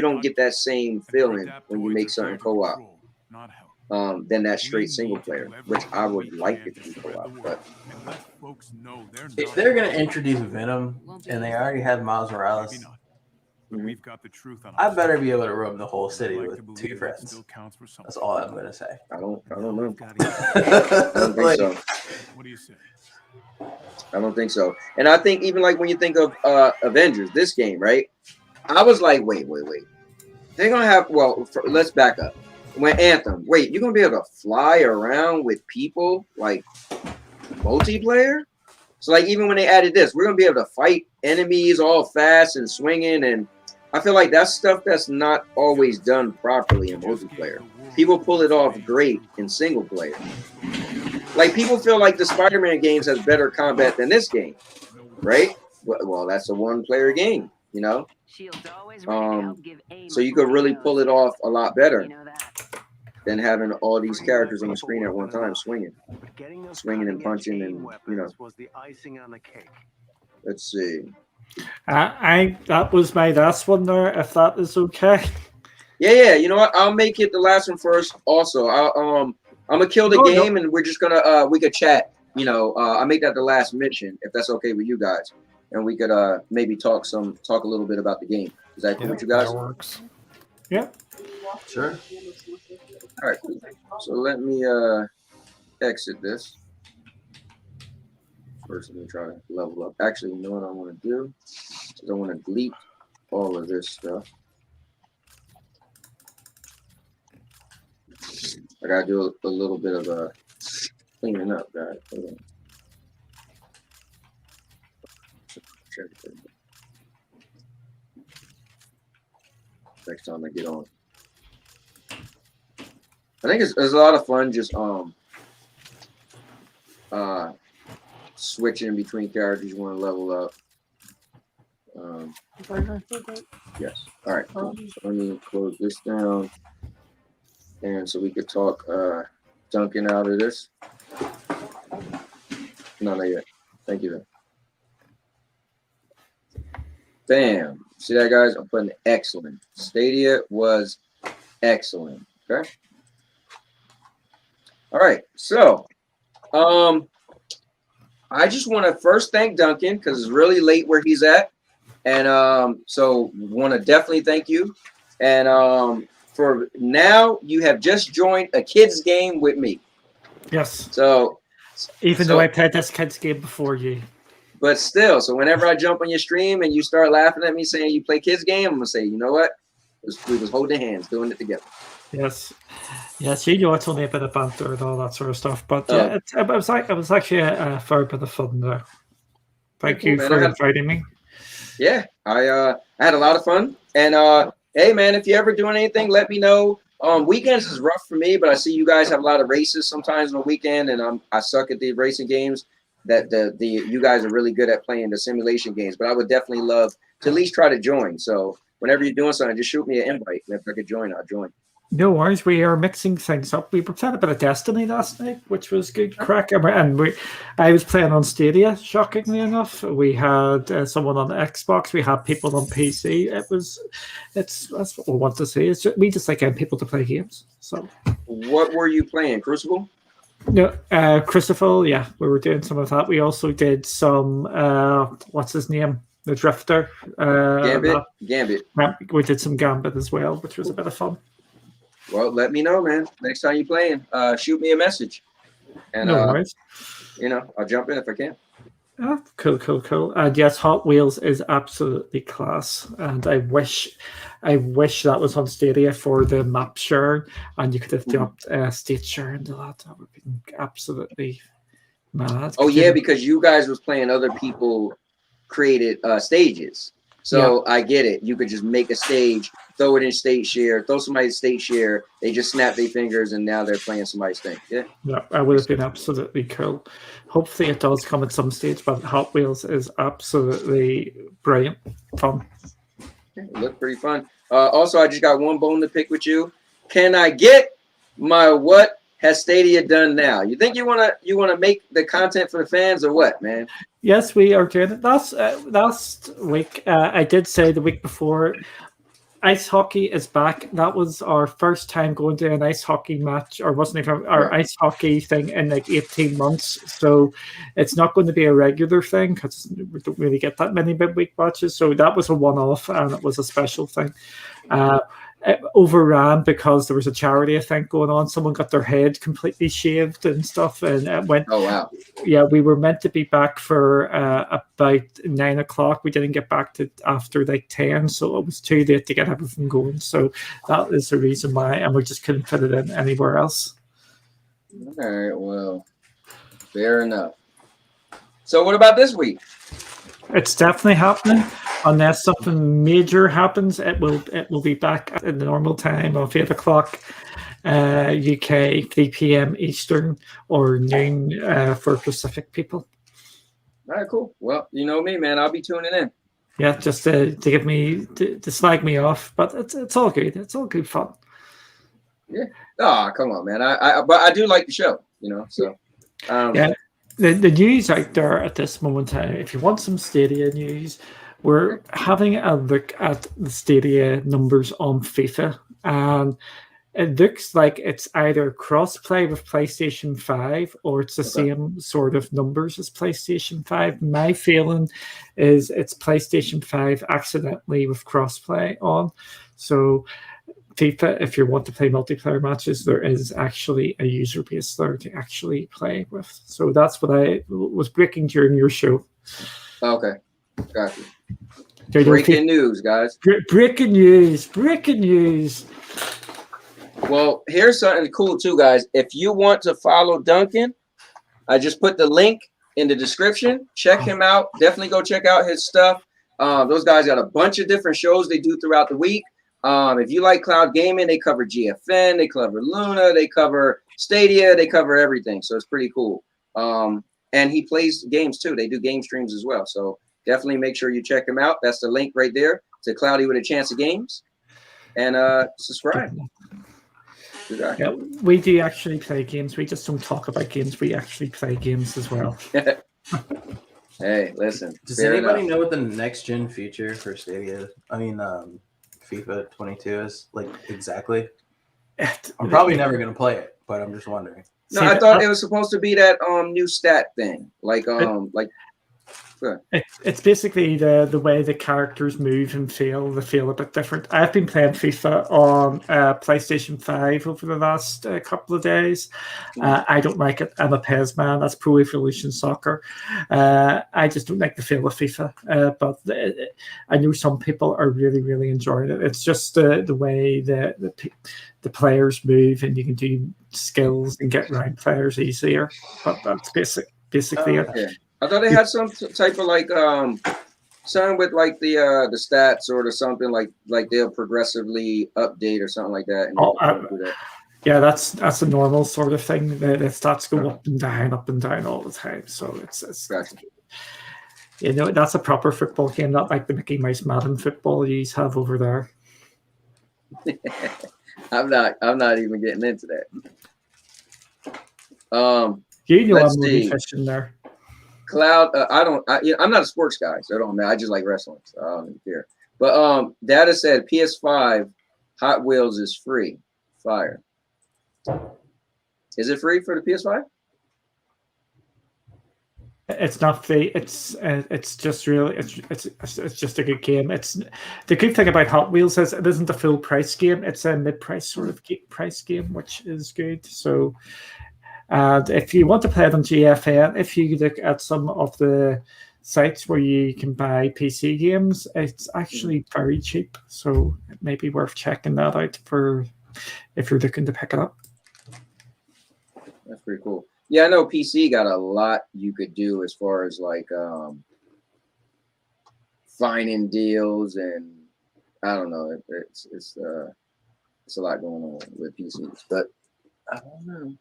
don't get that same feeling when you make something co-op. Than that straight single player, which I would like it to be co-op. But if they're gonna introduce Venom and they already have Miles Morales, we've got the truth on I better be able to roam the whole city with 2 friends. That's all I'm gonna say. I don't know. I don't think so. What do you say? I don't think so. And I think even like when you think of Avengers, this game, right? I was like, wait. They're gonna have let's back up. When Anthem, wait, you're gonna be able to fly around with people like multiplayer? So like even when they added this, we're gonna be able to fight enemies all fast and swinging, and I feel like that's stuff that's not always done properly in multiplayer. People pull it off great in single player. Like people feel like the Spider-Man games has better combat than this game, right? Well, that's a one-player game, you know. So you could really pull it off a lot better than having all these characters on the screen at one time swinging and punching, and you know. Let's see. That was my last one there. If that is okay. Yeah. You know what? I'll make it the last one first. Also, I'm gonna kill the game, and we're just gonna we could chat. You know, I'll make that the last mission if that's okay with you guys, and we could maybe talk a little bit about the game. Is that cool with you guys? That works. Yeah. Sure. All right, cool. So let me exit this. First, let me try to level up. Actually, you know what I want to do? I want to delete all of this stuff. I gotta do a little bit of cleaning up, guys. Hold on. Next time I get on. I think it's a lot of fun just switching between characters you want to level up. Yes. All right. Cool. So let me close this down, and so we could talk Duncan out of this. No, not yet. Thank you. Then. Bam. See that, guys? I'm putting excellent. Stadia was excellent. Okay. All right. So, I just want to first thank Duncan because it's really late where he's at. And so want to definitely thank you. And for now, you have just joined a kids game with me. Yes. So even though I played this kids game before you. But still, so whenever I jump on your stream and you start laughing at me saying you play kids game, I'm gonna say, you know what? We was holding hands, doing it together. Yes, yes, you know it's only a bit of banter and all that sort of stuff, but yeah, it was actually a fair bit of fun there. Thank you for inviting me. Yeah, I had a lot of fun, and hey man, if you're ever doing anything, let me know. Weekends is rough for me, but I see you guys have a lot of races sometimes on the weekend, and I suck at the racing games. That you guys are really good at playing the simulation games, but I would definitely love to at least try to join. So whenever you're doing something, just shoot me an invite. And if I could join, I'll join. No worries, we are mixing things up. We were playing a bit of Destiny last night, which was good crack. And I was playing on Stadia, shockingly enough. We had someone on Xbox, we had people on PC. That's what we want to see. We just like getting people to play games. So, what were you playing? Crucible? No, Crucible. Yeah, we were doing some of that. We also did some. What's his name? The Drifter. Gambit. We did some Gambit as well, which was a bit of fun. Well, let me know, man. Next time you're playing, shoot me a message. And, no worries. I'll jump in if I can. Oh, cool. And yes, Hot Wheels is absolutely class. And I wish that was on Stadia for the map share, and you could have dropped state share into that. That would be absolutely mad. Oh yeah, because you guys was playing other people created stages. So yeah. I get it. You could just make a stage, throw it in state share, throw somebody's state share. They just snap their fingers, and now they're playing somebody's thing. Yeah, that would have been absolutely cool. Hopefully, it does come at some stage. But Hot Wheels is absolutely brilliant, fun. It looked pretty fun. Also, I just got one bone to pick with you. Can I get my what has Stadia done now? You think you wanna make the content for the fans or what, man? Yes, we are doing it. Last week, I did say the week before, ice hockey is back. That was our first time going to an ice hockey match, or wasn't even our ice hockey thing in like 18 months. So it's not going to be a regular thing because we don't really get that many midweek matches. So that was a one-off, and it was a special thing. It overran because there was a charity event going on. Someone got their head completely shaved and stuff, and it went. Oh wow! Yeah, we were meant to be back for about 9 o'clock. We didn't get back to after like 10, so it was too late to get everything going. So that is the reason why, and we just couldn't fit it in anywhere else. All right, well, fair enough. So what about this week? It's definitely happening. Unless something major happens, it will be back at the normal time of 8 o'clock UK, 3 p.m. Eastern, or noon for Pacific people. All right, cool. Well, you know me, man. I'll be tuning in. Yeah, just to give me to slag me off, but it's all good. It's all good fun. Yeah. Oh, come on, man. But I do like the show, So. Yeah. The news out there at this moment in time, if you want some Stadia news, we're having a look at the Stadia numbers on FIFA, and it looks like it's either cross-play with PlayStation 5 or it's the same sort of numbers as PlayStation 5. My feeling is it's PlayStation 5 accidentally with cross-play on. So FIFA, if you want to play multiplayer matches, there is actually a user base there to actually play with. So that's what I was breaking during your show. Okay, got you. Breaking news, guys. Breaking news. Well, here's something cool too, guys. If you want to follow Duncan, I just put the link in the description. Check him out. Definitely go check out his stuff. Those guys got a bunch of different shows they do throughout the week. If you like cloud gaming, they cover GFN, they cover Luna, they cover Stadia, they cover everything. So it's pretty cool. And he plays games too. They do game streams as well. So definitely make sure you check him out. That's the link right there to Cloudy with a Chance of Games. And subscribe. Yeah, we do actually play games. We just don't talk about games. We actually play games as well. Hey, listen. Does anybody know what the next gen feature for Stadia? I mean, FIFA 22 is like exactly. I'm probably never gonna play it, but I'm just wondering. No, I thought it was supposed to be that new stat thing, It's basically the way the characters move and feel. They feel a bit different. I've been playing FIFA on PlayStation 5 over the last couple of days. I don't like it. I'm a PES man. That's Pro Evolution Soccer. I just don't like the feel of FIFA. But I know some people are really, really enjoying it. It's just the way the players move, and you can do skills and get around players easier. But that's basically it. Yeah. I thought they had some type of like something with like the stats or something like they'll progressively update or something like that. Yeah, that's a normal sort of thing. The stats go up and down all the time. So it's gotcha. You know, that's a proper football game, not like the Mickey Mouse Madden football you have over there. I'm not even getting into that. You know, I'm really fishing there. Cloud, I'm not a sports guy, so I don't know. I just like wrestling, so I don't even care. But data said PS5 Hot Wheels is free. Fire. Is it free for the PS5? It's not free. It's just really it's just a good game. It's the good thing about Hot Wheels is it isn't a full price game. It's a mid-price sort of price game, which is good. So. And if you want to play it on GFN, if you look at some of the sites where you can buy PC games, it's actually very cheap. So it may be worth checking that out for if you're looking to pick it up. That's pretty cool. Yeah, I know PC got a lot you could do as far as like finding deals, and I don't know. It's a lot going on with PCs, but I don't know.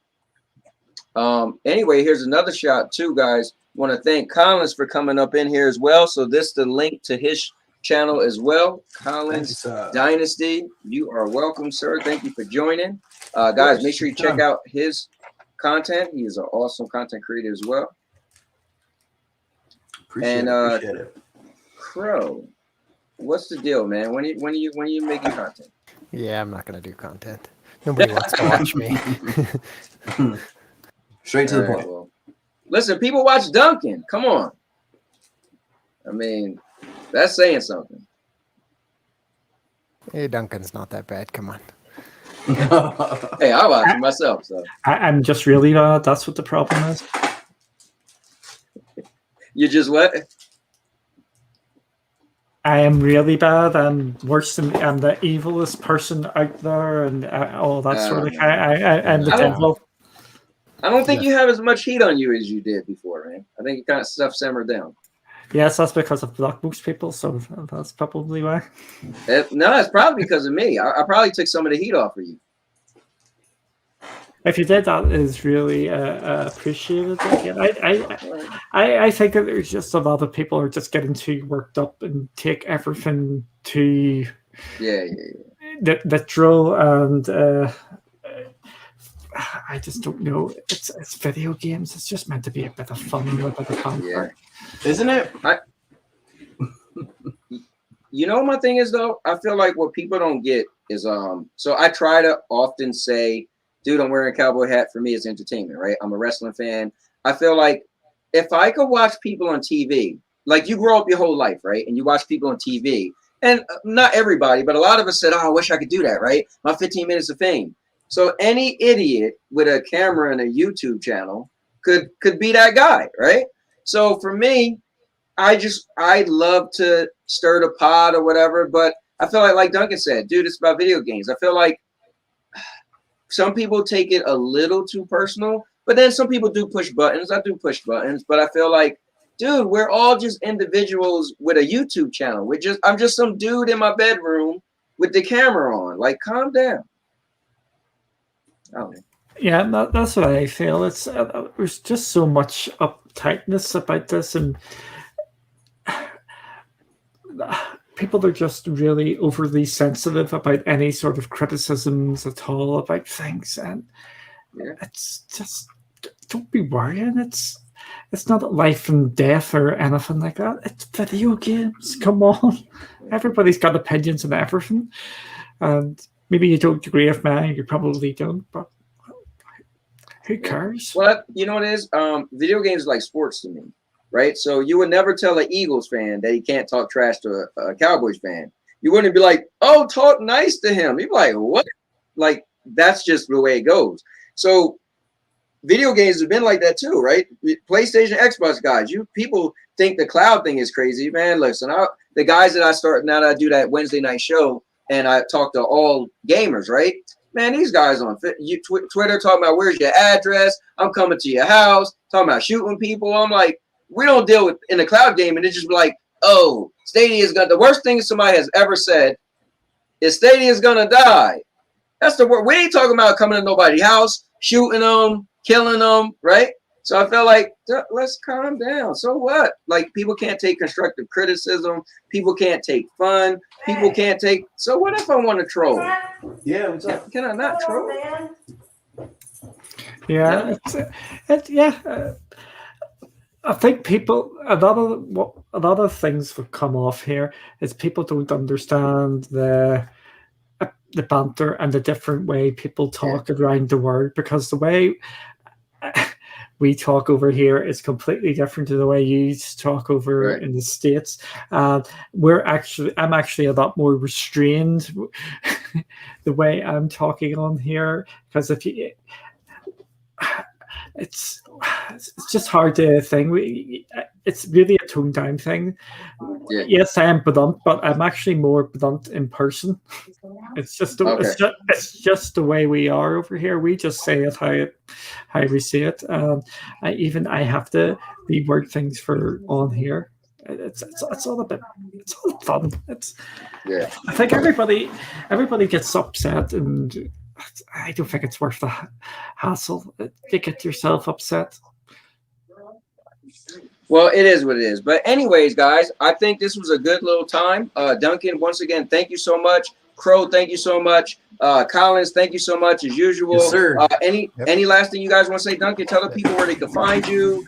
Anyway, here's another shot too, guys. Want to thank Collins for coming up in here as well. So this is the link to his channel as well. Collins Dynasty. You are welcome, sir. Thank you for joining. Guys, make sure you check out his content. He is an awesome content creator as well. Appreciate it. Crow, what's the deal, man? When you making content? Yeah, I'm not gonna do content. Nobody wants to watch me. Straight to the point. Well, listen, people watch Duncan. Come on. I mean, that's saying something. Hey, Duncan's not that bad. Come on. Hey, I watch it myself. So I'm just really bad. That's what the problem is. You just what? I am really bad. I'm worse than I'm the evilest person out there, and all that sort of. I'm the devil. I don't think you have as much heat on you as you did before, man. I think it kind of stuff simmered down. Yes, that's because I've blocked most people, so that's probably why. No, it's probably because of me. I probably took some of the heat off of you. If you did, that is really appreciated. I think that there's just a lot of people are just getting too worked up and take everything too literal, and I just don't know. It's video games. It's just meant to be a bit of fun, a bit of fun. Yeah. Isn't it? You know, my thing is though, I feel like what people don't get is so I try to often say, dude, I'm wearing a cowboy hat. For me, it's entertainment, right? I'm a wrestling fan. I feel like if I could watch people on TV, like you grow up your whole life, right? And you watch people on TV, and not everybody, but a lot of us said, oh, I wish I could do that, right? My 15 minutes of fame. So any idiot with a camera and a YouTube channel could be that guy, right? So for me, I love to stir the pot or whatever, but I feel like Duncan said, dude, it's about video games. I feel like some people take it a little too personal, But then some people do push buttons. I do push buttons, but I feel like, dude, we're all just individuals with a YouTube channel. I'm just some dude in my bedroom with the camera on. Like, calm down. Oh. Yeah, that's what I feel. It's there's just so much uptightness about this, and people are just really overly sensitive about any sort of criticisms at all about things, and it's just don't be worrying. It's not life and death or anything like that. It's video games. Come on, everybody's got opinions on everything, and maybe you don't agree with mine. You probably don't, but who cares? Well, you know what it is? Video games are like sports to me, right? So you would never tell an Eagles fan that he can't talk trash to a Cowboys fan. You wouldn't be like, oh, talk nice to him. You'd be like, what? Like, that's just the way it goes. So video games have been like that too, right? PlayStation, Xbox guys, people think the cloud thing is crazy. Man, listen, the guys that I start now that I do that Wednesday night show and I talk to all gamers, right? Man, these guys on Twitter talking about where's your address? I'm coming to your house, talking about shooting people. I'm like, we don't deal with in the cloud game, and it's just like, oh, Stadia is gonna. The worst thing somebody has ever said is Stadia is gonna die. That's the word. We ain't talking about coming to nobody's house, shooting them, killing them, right? So I felt like let's calm down. So what? Like people can't take constructive criticism. People can't take fun. People can't take. So what if I want to troll? Yeah, what's up? Can I not troll? Yeah, I think people a lot of things that come off here is people don't understand the banter and the different way people talk around the world, because the way we talk over here is completely different to the way you talk over in the States. I'm actually a lot more restrained the way I'm talking on here, because it's just hard to think. It's really a tone down thing. Yeah. Yes, I am blunt, but I'm actually more blunt in person. It's just it's just the way we are over here. We just say it how we say it. I have to reword things for on here. It's all a bit. It's all fun. I think everybody gets upset, and I don't think it's worth the hassle to get yourself upset. Well, it is what it is. But anyways, guys, I think this was a good little time. Duncan, once again, thank you so much. Crow, thank you so much. Collins, thank you so much as usual. Yes, sir. Any last thing you guys want to say, Duncan? Tell the people where they can find you.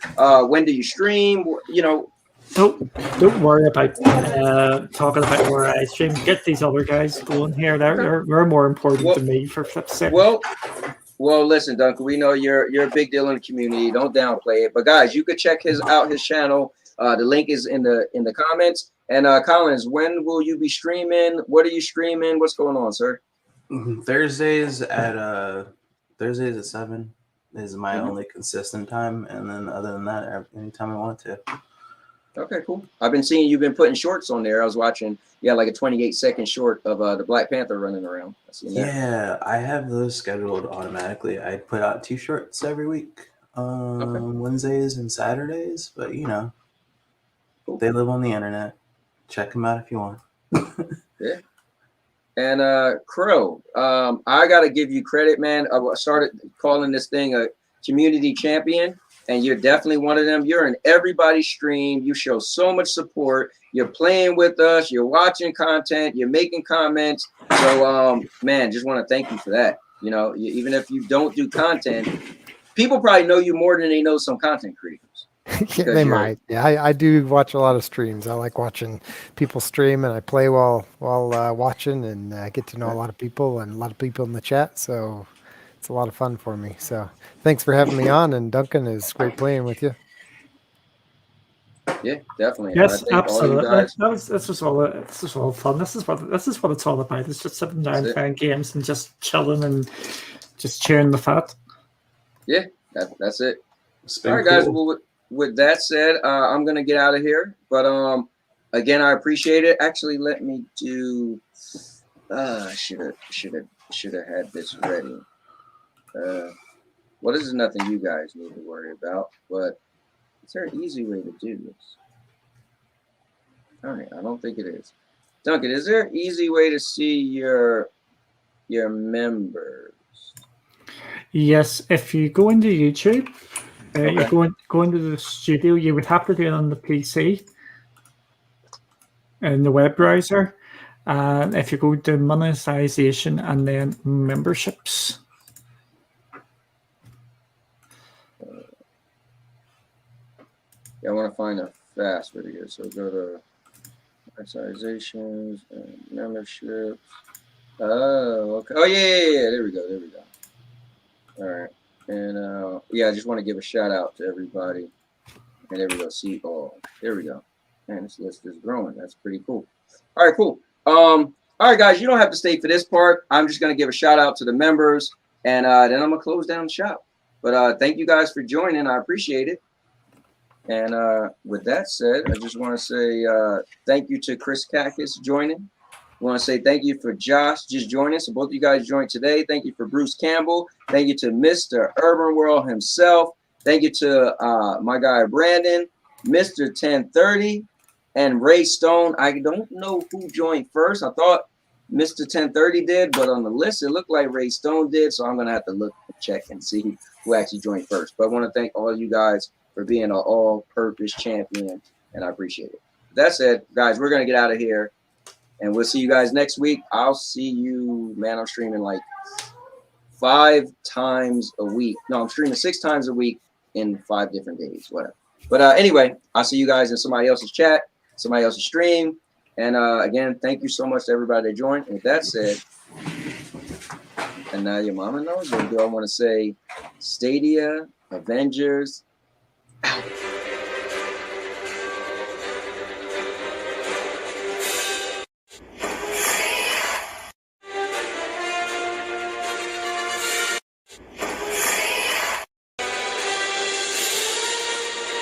When do you stream? You know. Don't worry about talking about where I stream. Get these other guys going here. They're more important to me, for flip's sake. Well, listen, Duncan. We know you're a big deal in the community. Don't downplay it. But guys, you could check out his channel. The link is in the comments. And Collins, when will you be streaming? What are you streaming? What's going on, sir? Thursdays at 7 is my only consistent time, and then other than that, anytime I want to. Okay, cool. I've been seeing you've been putting shorts on there. I was watching, like a 28-second short of the Black Panther running around. Yeah, I have those scheduled automatically. I put out 2 shorts every week, Wednesdays and Saturdays. But cool. They live on the internet. Check them out if you want. Yeah. And Crow, I gotta give you credit, man. I started calling this thing a community champion. And you're definitely one of them. You're in everybody's stream. You show so much support. You're playing with us. You're watching content. You're making comments. So, man, just want to thank you for that. Even if you don't do content, people probably know you more than they know some content creators. Yeah, they might. Yeah, I do watch a lot of streams. I like watching people stream, and I play while watching, and I get to know a lot of people and a lot of people in the chat. So it's a lot of fun for me. So thanks for having me on, and Duncan, is great playing with you. Yeah, definitely. Yes, absolutely. This was all fun. This is what it's all about. It's just sitting down playing games and just chilling and just cheering the fat. Yeah, that's it. All right, guys. Well, with that said, I'm gonna get out of here. But again, I appreciate it. Actually, let me do. Should have had this ready. Well, this is nothing you guys need to worry about, but is there an easy way to do this? All right, I don't think it is. Duncan, is there an easy way to see your members? Yes, if you go into YouTube, Okay. you go into the studio, you would have to do it on the PC in the web browser. If you go to monetization and then memberships. Yeah, I want to find a fast video. So go to monetizations and memberships. Oh, okay. Oh, yeah. There we go. All right. And yeah, I just want to give a shout out to everybody. And there we go. See, oh, there we go. Man, this list is growing. That's pretty cool. All right, cool. All right, guys, you don't have to stay for this part. I'm just gonna give a shout out to the members, and then I'm gonna close down the shop. But thank you guys for joining. I appreciate it. And with that said, I just want to say thank you to Chris Kakis joining. I want to say thank you for Josh just joining. So both of you guys joined today. Thank you for Bruce Campbell. Thank you to Mr. Urban World himself. Thank you to my guy Brandon, Mr. 1030, and Ray Stone. I don't know who joined first. I thought Mr. 1030 did, but on the list it looked like Ray Stone did. So I'm gonna have to look and check and see who actually joined first. But I want to thank all you guys for being an all-purpose champion, and I appreciate it. That said, guys, we're gonna get out of here, and we'll see you guys next week. I'll see you, man. I'm streaming like 5 times a week. No, I'm streaming 6 times a week in 5 different days, whatever. But anyway, I'll see you guys in somebody else's chat, somebody else's stream. And again, thank you so much to everybody that joined. And with that said, and now your mama knows, or do I want to say Stadia Avengers out.